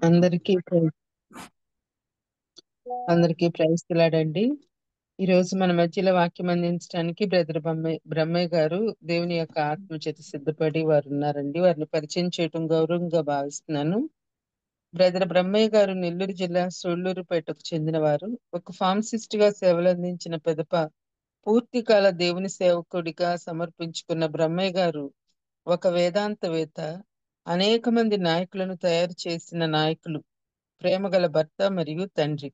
అందరికీ అందరికీ ప్రైజ్లాడండి. ఈ రోజు మన మధ్యలో వాక్యం అందించడానికి బ్రదర్ బ్రహ్మయ్య గారు దేవుని యొక్క ఆత్మ చేత సిద్ధపడి వారు ఉన్నారండి. వారిని పరిచయం చేయడం గౌరవంగా భావిస్తున్నాను. బ్రదర్ బ్రహ్మయ్య గారు నెల్లూరు జిల్లా సూళ్లూరుపేటకు చెందినవారు. ఒక ఫార్మసిస్ట్ గా సేవలు అందించిన పిదప పూర్తికాల దేవుని సేవకుడిగా సమర్పించుకున్న బ్రహ్మయ్య గారు ఒక వేదాంతవేత్త, అనేక మంది నాయకులను తయారు చేసిన నాయకులు, ప్రేమగల భర్త మరియు తండ్రి.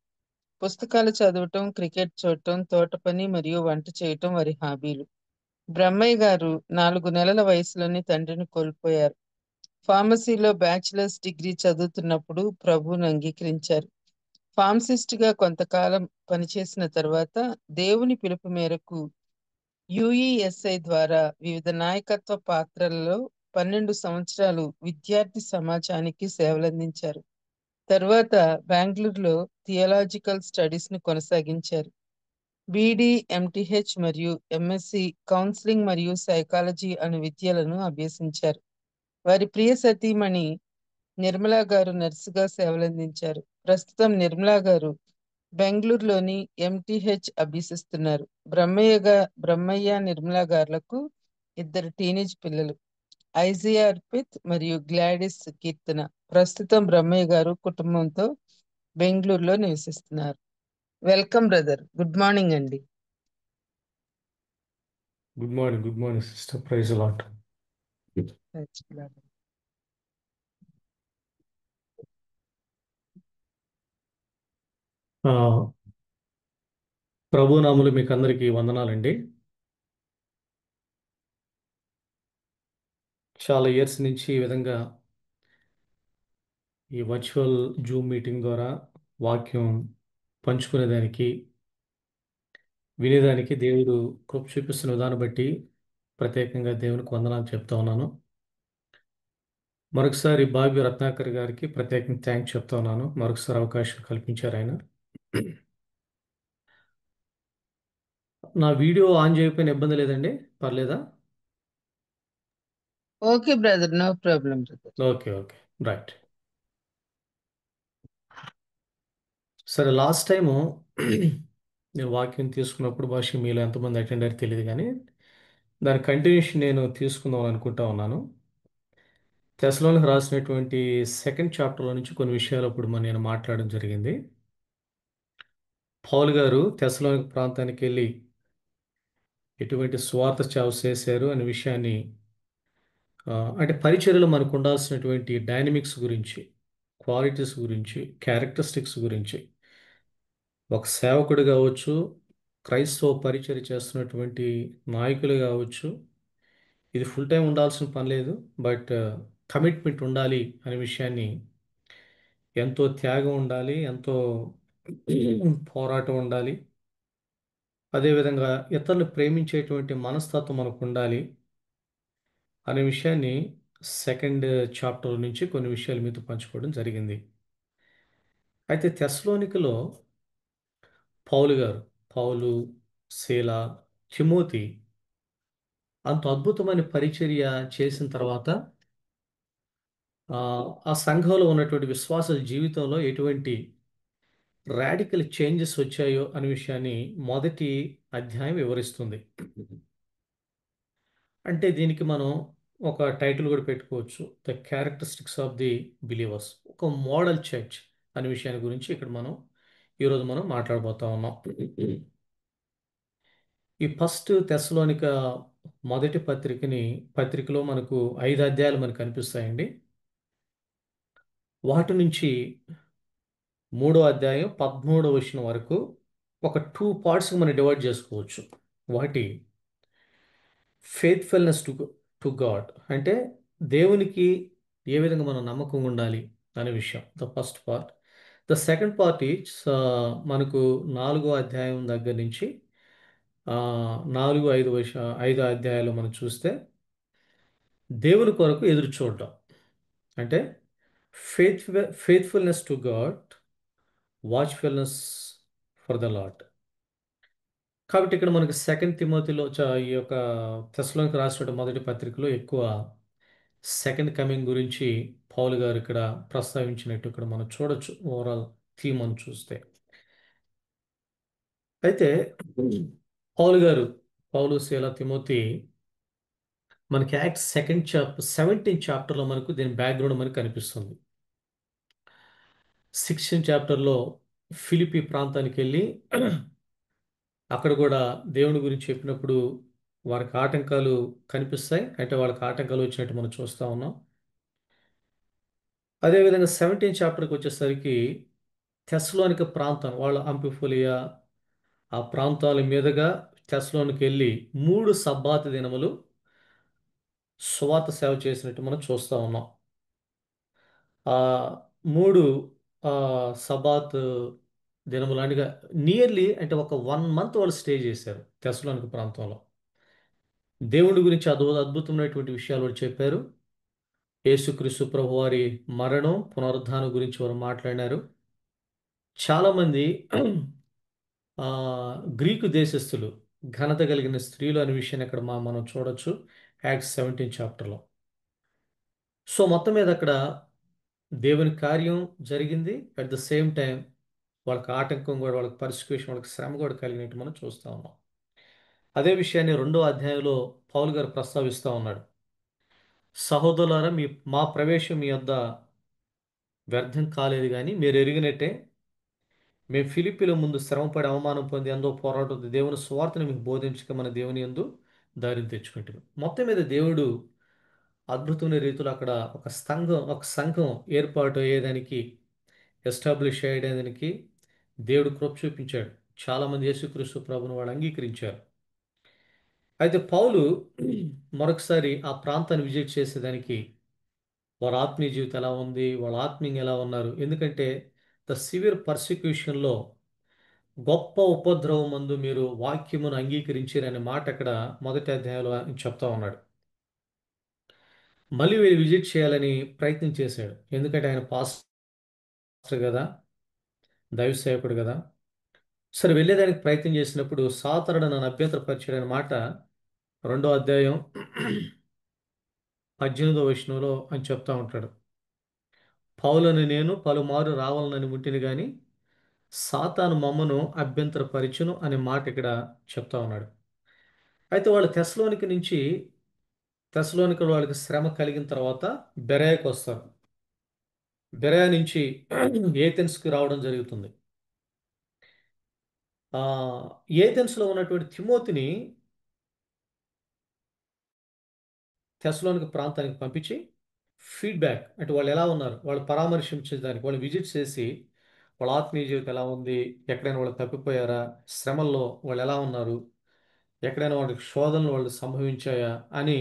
పుస్తకాలు చదవటం, క్రికెట్ చూడటం, తోట పని మరియు వంట చేయటం వారి హాబీలు. బ్రహ్మయ్య గారు 4 నెలల వయసులోనే తండ్రిని కోల్పోయారు. ఫార్మసీలో బ్యాచిలర్స్ డిగ్రీ చదువుతున్నప్పుడు ప్రభువును అంగీకరించారు. ఫార్మసిస్ట్ గా కొంతకాలం పనిచేసిన తర్వాత దేవుని పిలుపు మేరకు యుఈఎస్ఐ ద్వారా వివిధ నాయకత్వ పాత్రలలో 12 సంవత్సరాలు విద్యార్థి సమాజానికి సేవలందించారు. తరువాత బెంగళూరులో థియలాజికల్ స్టడీస్ ని కొనసాగించారు. బీడీ, ఎంటీహెచ్ మరియు ఎంఎస్సి కౌన్సిలింగ్ మరియు సైకాలజీ అను విద్యలను అభ్యసించారు. వారి ప్రియ సతీమణి నిర్మలా గారు నర్సుగా సేవలందించారు. ప్రస్తుతం నిర్మలా గారు బెంగళూరులోని ఎంటీహెచ్ అభ్యసిస్తున్నారు. బ్రహ్మయ్య నిర్మలా గారులకు 2 టీనేజ్ పిల్లలు, ఐజియా అర్పిత్ మరియు గ్లాడిస్ కీర్తన. ప్రస్తుతం బ్రహ్మయ్య గారు కుటుంబంతో బెంగళూరులో నివసిస్తున్నారు. Welcome brother. గుడ్ మార్నింగ్ అండి. Good morning sister. Praise Lord. ప్రభునాములు మీకు అందరికీ వందనాలండి. చాలా ఇయర్స్ నుంచి ఈ విధంగా ఈ వర్చువల్ జూమ్ మీటింగ్ ద్వారా వాక్యం పంచుకునేదానికి, వినేదానికి దేవుడు కృప చూపిస్తున్న విధానం బట్టి ప్రత్యేకంగా దేవునికి వందనాలు చెప్తా ఉన్నాను. మరొకసారి బాబి రత్నాకర్ గారికి ప్రత్యేకంగా థ్యాంక్స్ చెప్తా ఉన్నాను. మరొకసారి అవకాశం కల్పించారు ఆయన. నా వీడియో ఆన్ చేయకపోయిన ఇబ్బంది లేదండి? పర్లేదా? Okay brother, no problem brother. Okay right. సరే, లాస్ట్ టైము నేను వాక్యం తీసుకున్నప్పుడు బహుశా మీలో ఎంతమంది అటెండ్ అయ్యారో తెలియదు, కానీ దాని కంటిన్యూషన్ నేను తీసుకుందాం అనుకుంటా ఉన్నాను. తెస్సలోనికి రాసినటువంటి సెకండ్ చాప్టర్లో నుంచి కొన్ని విషయాలు అప్పుడు నేను మాట్లాడడం జరిగింది. పౌలు గారు తెస్సలోనికి ప్రాంతానికి వెళ్ళి ఎటువంటి స్వార్థ సేవ చేశారు అనే విషయాన్ని, అంటే పరిచర్యలో మనకు ఉండాల్సినటువంటి డైనమిక్స్ గురించి, క్వాలిటీస్ గురించి, క్యారెక్టరిస్టిక్స్ గురించి, ఒక సేవకుడు కావచ్చు, క్రైస్తవ పరిచర్య చేస్తున్నటువంటి నాయకులు కావచ్చు, ఇది ఫుల్ టైం ఉండాల్సిన పని లేదు, బట్ కమిట్మెంట్ ఉండాలి అనే విషయాన్ని, ఎంతో త్యాగం ఉండాలి, ఎంతో పోరాటం ఉండాలి, అదేవిధంగా ఇతరులు ప్రేమించేటువంటి మనస్తత్వం మనకు ఉండాలి అనే విషయాన్ని సెకండ్ చాప్టర్ నుంచి కొన్ని విషయాలు మీతో పంచుకోవడం జరిగింది. అయితే తెస్సలోనికలో పౌలు, శీల, తిమోతి అంత అద్భుతమైన పరిచర్య చేసిన తర్వాత ఆ సంఘంలో ఉన్నటువంటి విశ్వాసుల జీవితంలో ఎటువంటి రాడికల్ చేంజెస్ వచ్చాయో అనే విషయాన్ని మొదటి అధ్యాయం వివరిస్తుంది. అంటే దీనికి మనం ఒక టైటిల్ కూడా పెట్టుకోవచ్చు, the characteristics of the believers, ఒక మోడల్ చర్చ్ అనే విషయాన్ని గురించి ఇక్కడ ఈరోజు మనం మాట్లాడబోతా ఉన్నాం. ఈ ఫస్ట్ తెస్సలోనిక మొదటి పత్రికలో మనకు 5 అధ్యాయాలు మనకు కనిపిస్తాయండి. వాటి నుంచి 3వ అధ్యాయం 13వ వచనం వరకు ఒక 2 పార్ట్స్కి మనం డివైడ్ చేసుకోవచ్చు. ఒకటి ఫెయిత్ఫుల్నెస్ టు గాడ్, అంటే దేవునికి ఏ విధంగా మనం నమ్మకం ఉండాలి అనే విషయం, the first part. The second part is మనకు 4వ అధ్యాయం దగ్గర నుంచి 4, 5 అధ్యాయాలు మనం చూస్తే దేవుని కొరకు ఎదురు చూడటం, అంటే faithfulness to God, watchfulness for the lord. కాబట్టి ఇక్కడ మనకి సెకండ్ తిమోతిలో ఈ యొక్క తెస్సలోనికి రాసినటువంటి మొదటి పత్రికలో ఎక్కువ సెకండ్ కమింగ్ గురించి పౌలు గారు ఇక్కడ ప్రస్తావించినట్టు ఇక్కడ మనం చూడొచ్చు ఓవరాల్ థీమ్ అని చూస్తే. అయితే పౌలు గారు, పౌలు శీల తిమోతి మనకి యాక్ట్ సెకండ్ చాప్టర్ 17 చాప్టర్లో మనకు దీని బ్యాక్గ్రౌండ్ మనకు కనిపిస్తుంది. 16 చాప్టర్లో ఫిలిపి ప్రాంతానికి వెళ్ళి అక్కడ కూడా దేవుని గురించి చెప్పినప్పుడు వారికి ఆటంకాలు కనిపిస్తాయి. అంటే వాళ్ళకి ఆటంకాలు వచ్చినట్టు మనం చూస్తా ఉన్నాం. అదేవిధంగా 17 చాప్టర్కి వచ్చేసరికి తెస్సలోనిక ప్రాంతం వాళ్ళ అంపిఫోలియా ఆ ప్రాంతాల మీదుగా తెస్సలోనికి వెళ్ళి 3 సబ్బాతు దినములు సువార్త సేవ చేసినట్టు మనం చూస్తా ఉన్నాం. ఆ 3 ఆ సబాత్ దినములు అనగా నియర్లీ అంటే ఒక 1 మంత్ వాళ్ళు స్టే చేశారు తెస్సలోనిక ప్రాంతంలో. దేవుడి గురించి అద్భుతమైనటువంటి విషయాలు వాళ్ళు చెప్పారు. యేసుక్రీస్తు ప్రభు వారి మరణం పునరుద్ధానం గురించి వారు మాట్లాడినారు. చాలామంది ఆ, గ్రీకు దేశస్థులు ఘనత కలిగిన స్త్రీలు అనే విషయాన్ని అక్కడ మనం చూడొచ్చు యాక్ట్స్ 17 చాప్టర్లో. సో మొత్తం మీద అక్కడ దేవుని కార్యం జరిగింది. అట్ ద సేమ్ టైం వాళ్ళకి ఆటంకం కూడా, వాళ్ళకి పర్సిక్యూషన్, వాళ్ళకి శ్రమ కూడా కలిగినట్టు మనం చూస్తా ఉన్నాం. అదే విషయాన్ని 2వ అధ్యాయంలో పౌలు గారు ప్రస్తావిస్తూ ఉన్నాడు. సహోదరులారా, మా ప్రవేశం మీ యొద్ద వ్యర్థం కాలేదు, కానీ మీరు ఎరిగినట్టే మేము ఫిలిప్పీలో ముందు శ్రమపడి అవమానం పొంది ఎంతో పోరాటం దేవుని సువార్తను మీకు బోధించక మన దేవుని యందు దారిని తెచ్చుకుంటారు. మొత్తం మీద దేవుడు అద్భుతమైన రీతిలో అక్కడ ఒక సంఘం ఏర్పాటు అయ్యేదానికి, ఎస్టాబ్లిష్ అయ్యేదానికి దేవుడు కృప చూపించాడు. చాలామంది యేసుక్రీస్తు ప్రభువును వాళ్ళు అంగీకరించారు. అయితే పౌలు మరొకసారి ఆ ప్రాంతాన్ని విజిట్ చేసేదానికి వారి ఆత్మీయ జీవితం ఎలా ఉంది, వాళ్ళ ఆత్మీయంగా ఎలా ఉన్నారు, ఎందుకంటే ద సివియర్ పర్సిక్యూషన్లో గొప్ప ఉపద్రవం మందు మీరు వాక్యమును అంగీకరించారనే మాట అక్కడ మొదటి అధ్యాయంలో ఆయన చెప్తా ఉన్నాడు. మళ్ళీ వీళ్ళు విజిట్ చేయాలని ప్రయత్నం చేశాడు. ఎందుకంటే ఆయన పాస్టర్ కదా, దైవ సేవకుడు కదా. సరే వెళ్ళేదానికి ప్రయత్నం చేసినప్పుడు సాతానుడు నన్ను అభ్యంతరపరిచాడనే మాట 2వ అధ్యాయం 18వ వచనంలో అని చెప్తా ఉంటాడు. పౌలను నేను పలుమారు రావాలనని ఉంటిని గాని సాతాను మమ్మను అభ్యంతరపరిచును అనే మాట ఇక్కడ చెప్తా ఉన్నాడు. అయితే వాళ్ళు తెస్సలోనిక వాళ్ళకి శ్రమ కలిగిన తర్వాత బెరాయాకు వస్తారు. బెరాయా నుంచి ఏథెన్స్కి రావడం జరుగుతుంది. ఆ ఏథెన్స్లో ఉన్నటువంటి తిమోతిని తెస్సలోనిక ప్రాంతానికి పంపించి ఫీడ్బ్యాక్ అంటే వాళ్ళు ఎలా ఉన్నారు, వాళ్ళు పరామర్శించేదానికి, వాళ్ళు విజిట్ చేసి వాళ్ళ ఆత్మీయ జీవితం ఎలా ఉంది, ఎక్కడైనా వాళ్ళు తప్పిపోయారా, శ్రమల్లో వాళ్ళు ఎలా ఉన్నారు, ఎక్కడైనా వాళ్ళకి శోధనలు వాళ్ళు సంభవించాయా అని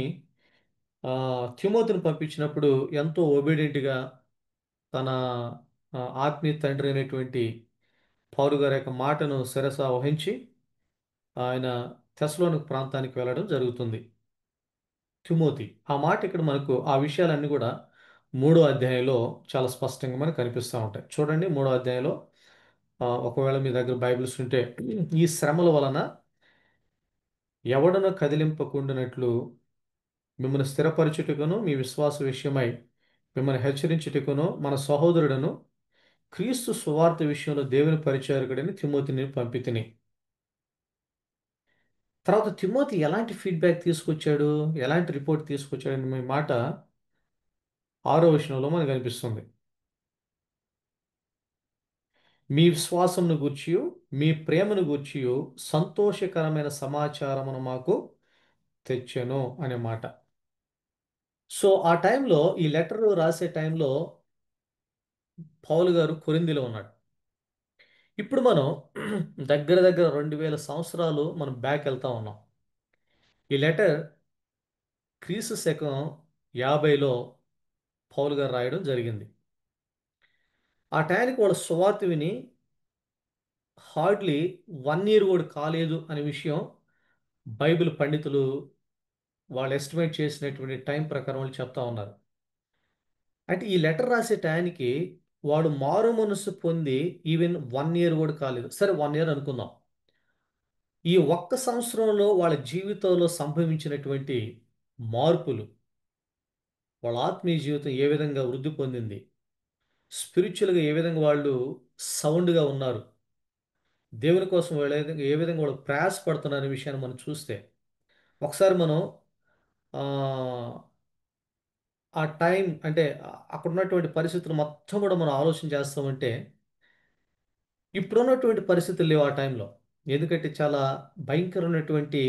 తిమోతిని పంపించినప్పుడు ఎంతో ఒబీడియంట్గా తన ఆత్మీయ తండ్రి అయినటువంటి పౌలు గారి యొక్క మాటను శిరస వహించి ఆయన తెస్సలోనిక ప్రాంతానికి వెళ్ళడం జరుగుతుంది. తిమోతి ఆ మాట ఇక్కడ మనకు ఆ విషయాలన్నీ కూడా 3వ అధ్యాయంలో చాలా స్పష్టంగా మనకు కనిపిస్తూ ఉంటాయి. చూడండి 3వ అధ్యాయంలో ఒకవేళ మీ దగ్గర బైబిల్స్ ఉంటే ఈ శ్రమల వలన ఎవడను కదిలింపకుండానట్లు మిమ్మల్ని స్థిరపరచుటకును మీ విశ్వాస విషయమై మిమ్మల్ని హెచ్చరించుటకును మన సహోదరుడను క్రీస్తు సువార్త విషయంలో దేవుని పరిచారకుడని తిమోతిని పంపితిని. తర్వాత తిమోతి ఎలాంటి ఫీడ్బ్యాక్ తీసుకొచ్చాడు, ఎలాంటి రిపోర్ట్ తీసుకొచ్చాడు అనే మాట 6వ వచనంలో మనకు కనిపిస్తుంది. మీ విశ్వాసమును గూర్చియు మీ ప్రేమను గూర్చియు సంతోషకరమైన సమాచారమును మాకు తెచ్చెను అనే మాట. సో ఆ టైంలో ఈ లెటర్ రాసే టైంలో పౌలు గారు కొరింథీలో ఉన్నాడు. ఇప్పుడు మనం దగ్గర దగ్గర 2000 సంవత్సరాలు మనం బ్యాక్ వెళ్తా ఉన్నాం. ఈ లెటర్ క్రీస్తు శకం 50లో పౌలు గారు రాయడం జరిగింది. ఆ టైంకి వాళ్ళ సువార్త విని హార్డ్లీ 1 ఇయర్ కూడా కాలేదు అనే విషయం బైబిల్ పండితులు వాళ్ళు ఎస్టిమేట్ చేసినటువంటి టైం ప్రకారం వాళ్ళు చెప్తా ఉన్నారు. అంటే ఈ లెటర్ రాసే టైంకి వాడు మారు మనసు పొంది ఈవెన్ 1 ఇయర్ కూడా కాలేదు. సరే 1 ఇయర్ అనుకుందాం. ఈ ఒక్క సంవత్సరంలో వాళ్ళ జీవితంలో సంభవించినటువంటి మార్పులు, వాళ్ళ ఆత్మీయ జీవితం ఏ విధంగా వృద్ధి పొందింది, స్పిరిచువల్గా ఏ విధంగా వాళ్ళు సౌండ్గా ఉన్నారు, దేవుని కోసం వాళ్ళు ఏ విధంగా వాళ్ళు ప్రయాసపడుతున్నారు అనే విషయాన్ని మనం చూస్తే ఒకసారి మనం ఆ, ఆ టైం అంటే అక్కడ ఉన్నటువంటి పరిస్థితులు మొత్తం కూడా మనం ఆలోచన చేస్తామంటే ఇప్పుడున్నటువంటి పరిస్థితులు లేవు ఆ టైంలో. ఎందుకంటే చాలా భయంకరమైనటువంటి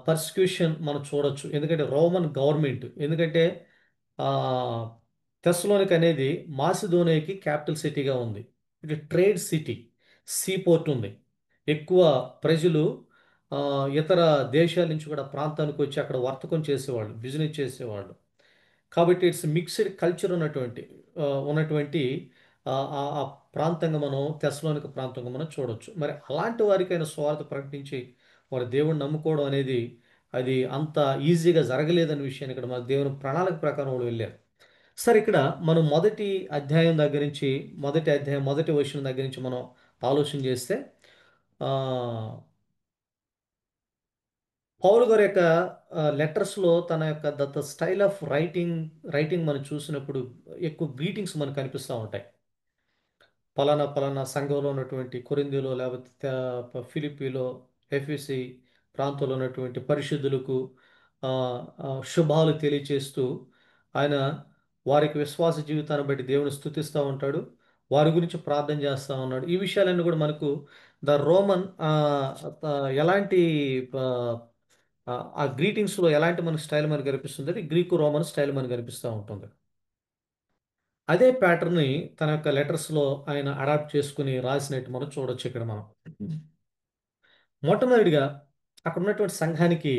పర్సిక్యూషన్ మనం చూడొచ్చు. ఎందుకంటే రోమన్ గవర్నమెంట్, ఎందుకంటే ఆ, తెస్సలోనిక అనేది మాసిదోనియాకి క్యాపిటల్ సిటీగా ఉంది. ఇది ట్రేడ్ సిటీ, సీ పోర్ట్ ఉంది. ఎక్కువ ప్రజలు ఆ, ఇతర దేశాల నుంచి కూడా ప్రాంతానికి వచ్చి అక్కడ వర్తకం చేసేవాళ్ళు, బిజినెస్ చేసేవాళ్ళు. కాబట్టి ఇట్స్ మిక్స్డ్ కల్చర్ ఉన్నటువంటి ఆ ప్రాంతంగా మనం తెస్సలోనిక ప్రాంతంగా మనం చూడొచ్చు. మరి అలాంటి వారికైనా స్వార్థ ప్రకటించి వారి దేవుణ్ణి నమ్ముకోవడం అనేది అది అంత ఈజీగా జరగలేదనే విషయాన్ని ఇక్కడ మన దేవుని ప్రణాళిక ప్రకారం వాళ్ళు వెళ్ళారు. సరే, ఇక్కడ మనం మొదటి అధ్యాయం దగ్గర నుంచి మొదటి అధ్యాయం మొదటి వచనం దగ్గర నుంచి మనం ఆలోచన చేస్తే ఆ, పౌలు గారి యొక్క లెటర్స్లో తన యొక్క ద స్టైల్ ఆఫ్ రైటింగ్ మనం చూసినప్పుడు ఎక్కువ గ్రీటింగ్స్ మనకు కనిపిస్తూ ఉంటాయి. పలానా పలానా సంఘంలో ఉన్నటువంటి కొరింథీలో లేకపోతే ఫిలిప్పీలో, ఎఫెసీ ప్రాంతంలో ఉన్నటువంటి పరిశుద్ధులకు ఆ, శుభాలు తెలియచేస్తూ ఆయన వారికి విశ్వాస జీవితాన్ని బట్టి దేవుని స్తుతిస్తూ ఉంటాడు. వారి గురించి ప్రార్థన చేస్తూ ఉన్నాడు. ఈ విషయాలన్నీ కూడా మనకు ద రోమన్ ఎలాంటి ఆ, ఆ గ్రీటింగ్స్లో ఎలాంటి మనకు స్టైల్ మనకు కనిపిస్తుంది, అది గ్రీకు రోమన్ స్టైల్ మనకు కనిపిస్తూ ఉంటుంది. అదే ప్యాటర్న్ని తన యొక్క లెటర్స్లో ఆయన అడాప్ట్ చేసుకుని రాసినట్టు మనం చూడొచ్చు ఇక్కడ మనం. మొట్టమొదటిగా అక్కడ ఉన్నటువంటి సంఘానికి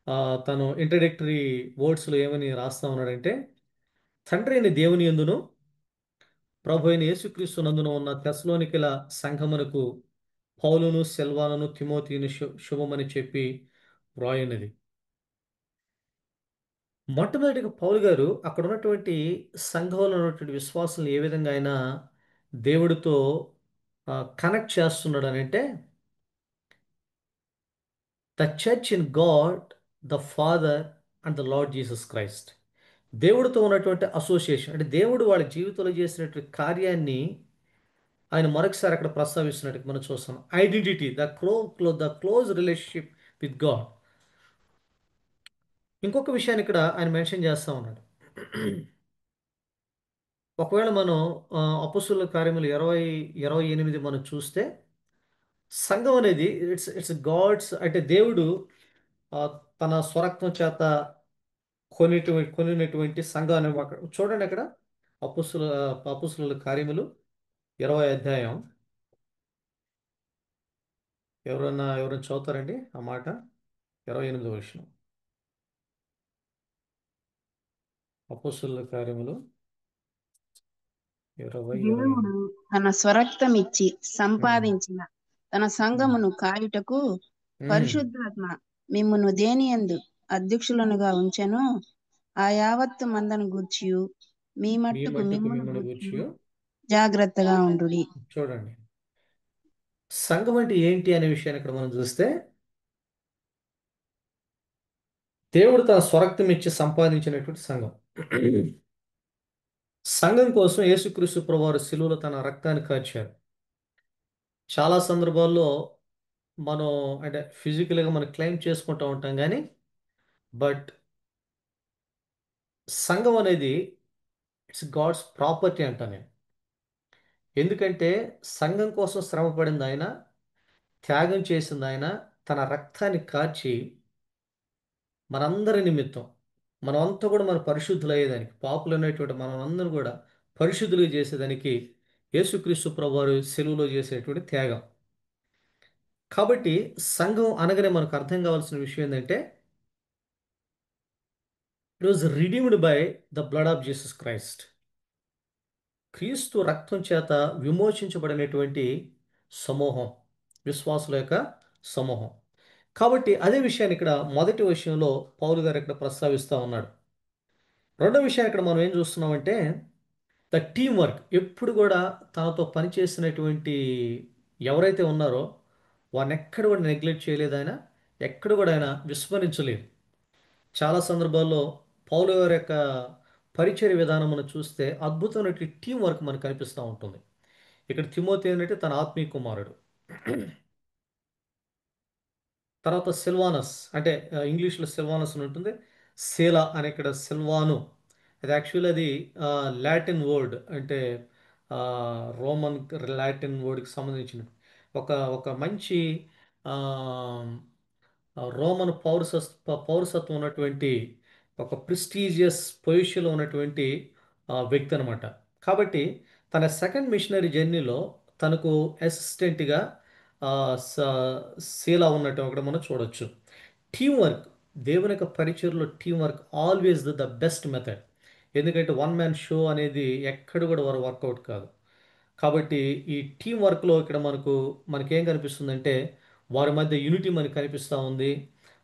ఆ, తను ఇంట్రడక్టరీ వర్డ్స్లో ఏమని రాస్తా ఉన్నాడంటే, తండ్రి అయిన దేవుని యందును ప్రభు అయిన యేసుక్రీస్తు నందున ఉన్న తెస్సలోనికెల సంఘమునకు పౌలును సిల్వానును తిమోతిని శుభమని చెప్పి వ్రాయనిది. మొట్టమొదటిగా పౌలు గారు అక్కడ ఉన్నటువంటి సంఘంలో ఉన్నటువంటి విశ్వాసులను ఏ విధంగా ఆయన దేవుడితో కనెక్ట్ చేస్తున్నాడు అని అంటే, the church in God the father and the lord Jesus Christ. దేవుడితో ఉన్నటువంటి అసోసియేషన్ అంటే దేవుడు వాళ్ళ జీవితంలో చేసినటువంటి కార్యాన్ని ఆయన మరొకసారి అక్కడ ప్రస్తావిస్తున్నట్టు మనం చూస్తాం. Identity, the close relationship with God. ఇంకొక విషయాన్ని ఇక్కడ ఆయన మెన్షన్ చేస్తా ఉన్నాడు. ఒకవేళ మనం అపొస్తలుల కార్యములు 20:28 మనం చూస్తే సంఘం అనేది ఇట్స్ గాడ్స్ అంటే దేవుడు ఆ, తన స్వరక్తం చేత కొనినటువంటి సంఘాన్ని చూడండి అక్కడ అపుస్తుల అపుస్తుల కార్యములు 20 అధ్యాయం. ఎవరైనా చదువుతారండి ఆ మాట? 28 వ వచనం. అపుస్తుల కార్యములు 20:28. దేవుడు తన స్వరక్తమిచ్చి ఉమ్, సంపాదించిన తన ఉమ్, సంఘమును కాయుటకు ఉమ్. పరిశుద్ధాత్మ మిమ్మును దేనియందు అధ్యక్షులనుగా ఉంచెను. ఆ యావత్తు మందను గూర్చియు మీ మీ మట్టుకు మట్టుకు మిమ్మును మిమ్మల్ని గూర్చి గూర్చియు జాగ్రత్తగా ఉండుడి. చూడండి, సంఘం అంటే ఏంటి అనే విషయాన్ని ఇక్కడ మనం చూస్తే దేవుడు తన స్వరక్తం ఇచ్చి సంపాదించినటువంటి సంఘం. సంఘం కోసం యేసుక్రీస్తు ప్రభువారు శిలువలో తన రక్తాన్ని కార్చారు. చాలా సందర్భాల్లో మనం అంటే ఫిజికల్గా మనం క్లెయిమ్ చేసుకుంటూ ఉంటాం కానీ బట్ సంఘం అనేది ఇట్స్ గాడ్స్ ప్రాపర్టీ అంట నేను. ఎందుకంటే సంఘం కోసం శ్రమ పడింది ఆయన, త్యాగం చేసింది ఆయన, తన రక్తాన్ని కార్చి మనందరి నిమిత్తం మనమంతా కూడా మన పరిశుద్ధులు అయ్యేదానికి, పాపులు అనేటువంటి మనం అందరం కూడా పరిశుద్ధులుగా చేసేదానికి యేసుక్రీస్తు ప్రభువారు సెలువులో చేసేటువంటి త్యాగం. కాబట్టి సంఘం అనగానే మనకు అర్థం కావాల్సిన విషయం ఏంటంటే it was redeemed by the blood of Jesus Christ. క్రీస్తు రక్తం చేత విమోచించబడినటువంటి సమూహం, విశ్వాసుల యొక్క సమూహం. కాబట్టి అదే విషయాన్ని ఇక్కడ మొదటి విషయంలో పౌలు గారు ఇక్కడ ప్రస్తావిస్తూ ఉన్నాడు. రెండో విషయాన్ని ఇక్కడ మనం ఏం చూస్తున్నామంటే ద టీం వర్క్. ఎప్పుడు కూడా తనతో పనిచేసినటువంటి ఎవరైతే ఉన్నారో వారిని ఎక్కడ కూడా నెగ్లెక్ట్ చేయలేదు ఆయన, ఎక్కడ కూడా ఆయన విస్మరించలేదు. చాలా సందర్భాల్లో పౌలు గారి యొక్క పరిచర్య విధానం మనం చూస్తే అద్భుతమైన టీం వర్క్ మనకు కనిపిస్తూ ఉంటుంది. ఇక్కడ తిమోతి ఏంటంటే తన ఆత్మీయ కుమారుడు. తర్వాత సిల్వానస్ అంటే ఇంగ్లీష్లో సిల్వానస్ అని ఉంటుంది. సేలా అని ఇక్కడ సిల్వాను. అది యాక్చువల్లీ అది లాటిన్ వర్డ్ అంటే ఆ, రోమన్ లాటిన్ వర్డ్కి సంబంధించిన ఒక ఒక మంచి ఆ, రోమన్ పౌరసత్వం ఉన్నటువంటి ఒక ప్రెస్టీజియస్ పొజిషన్లో ఉన్నటువంటి వ్యక్తి అనమాట. కాబట్టి తన సెకండ్ మిషనరీ జర్నీలో తనకు అసిస్టెంట్గా శీలా ఉన్నట్టు అక్కడ మనం చూడొచ్చు. టీం వర్క్, దేవుని యొక్క పరిచయలో team work always the best method. ఎందుకంటే వన్ మ్యాన్ షో అనేది ఎక్కడ కూడా వర్కౌట్ కాదు. కాబట్టి ఈ టీం వర్క్లో ఇక్కడ మనకేం కనిపిస్తుందంటే వారి మధ్య యూనిటీ మనకు కనిపిస్తూ ఉంది,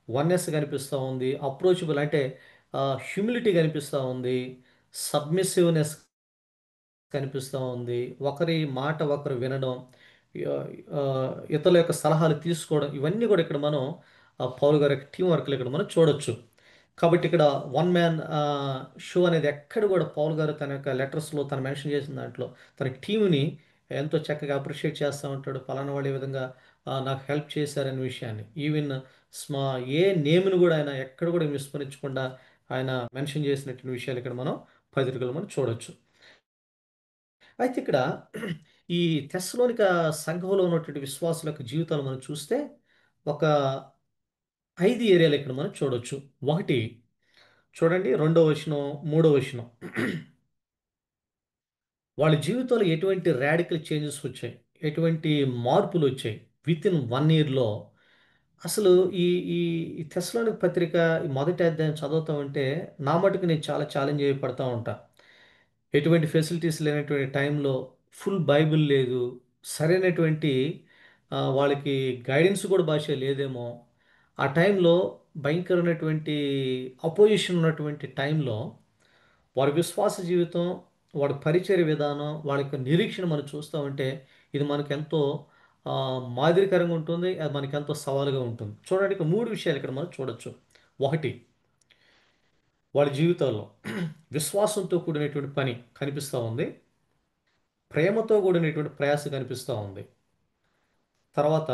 వన్నెస్ కనిపిస్తూ ఉంది, అప్రోచబుల్ అంటే హ్యూమిలిటీ కనిపిస్తూ ఉంది, సబ్మిసివ్నెస్ కనిపిస్తూ ఉంది, ఒకరి మాట ఒకరు వినడం, ఆ, ఆ, ఇతరుల యొక్క సలహాలు తీసుకోవడం, ఇవన్నీ కూడా ఇక్కడ మనం పౌలు గారి టీం వర్క్లు ఇక్కడ మనం చూడొచ్చు. కాబట్టి ఇక్కడ వన్ మ్యాన్ షో అనేది ఎక్కడ కూడా పౌల్ గారు తన యొక్క లెటర్స్లో తను మెన్షన్ చేసిన దాంట్లో తన టీంని ఎంతో చక్కగా అప్రిషియేట్ చేస్తూ ఉంటాడు. పలానా వాళ్ళు ఈ విధంగా నాకు హెల్ప్ చేశారనే విషయాన్ని ఈవెన్ స్మా ఏ నేమ్ని కూడా ఆయన ఎక్కడ కూడా విస్మరించకుండా ఆయన మెన్షన్ చేసినటువంటి విషయాలు ఇక్కడ మనం పత్రికలు మనం చూడొచ్చు. అయితే ఇక్కడ ఈ తెస్సలోనిక సంఘంలో ఉన్నటువంటి విశ్వాసుల యొక్క జీవితాలు మనం చూస్తే ఒక 5 ఏరియాలు ఇక్కడ మనం చూడొచ్చు. ఒకటి చూడండి, 2వ వచనం, 3వ వచనం. వాళ్ళ జీవితంలో ఎటువంటి రాడికల్ చేంజెస్ వచ్చాయి, ఎటువంటి మార్పులు వచ్చాయి విత్ ఇన్ 1 ఇయర్లో. అసలు ఈ ఈ ఈ తెస్సలోనిక పత్రిక ఈ మొదటి అధ్యాయం చదువుతా ఉంటే నా మటుకు నేను చాలా ఛాలెంజ్ చేయబడతా ఉంటా. ఎటువంటి ఫెసిలిటీస్ లేనటువంటి టైంలో ఫుల్ బైబిల్ లేదు, సరైనటువంటి వాళ్ళకి గైడెన్స్ కూడా భాష లేదేమో, ఆ టైంలో భయంకరమైనటువంటి అపోజిషన్ ఉన్నటువంటి టైంలో వారి విశ్వాస జీవితం, వాడి పరిచర్య విధానం, వాళ్ళ యొక్క నిరీక్షణ మనం చూస్తూ ఉంటే ఇది మనకు ఎంతో మాదిరికరంగా ఉంటుంది, అది మనకి ఎంతో సవాలుగా ఉంటుంది. చూడండి, ఇక్కడ 3 విషయాలు ఇక్కడ మనం చూడొచ్చు. ఒకటి, వాళ్ళ జీవితాల్లో విశ్వాసంతో కూడినటువంటి పని కనిపిస్తూ ఉంది, ప్రేమతో కూడినటువంటి ప్రయాస కనిపిస్తూ ఉంది. తర్వాత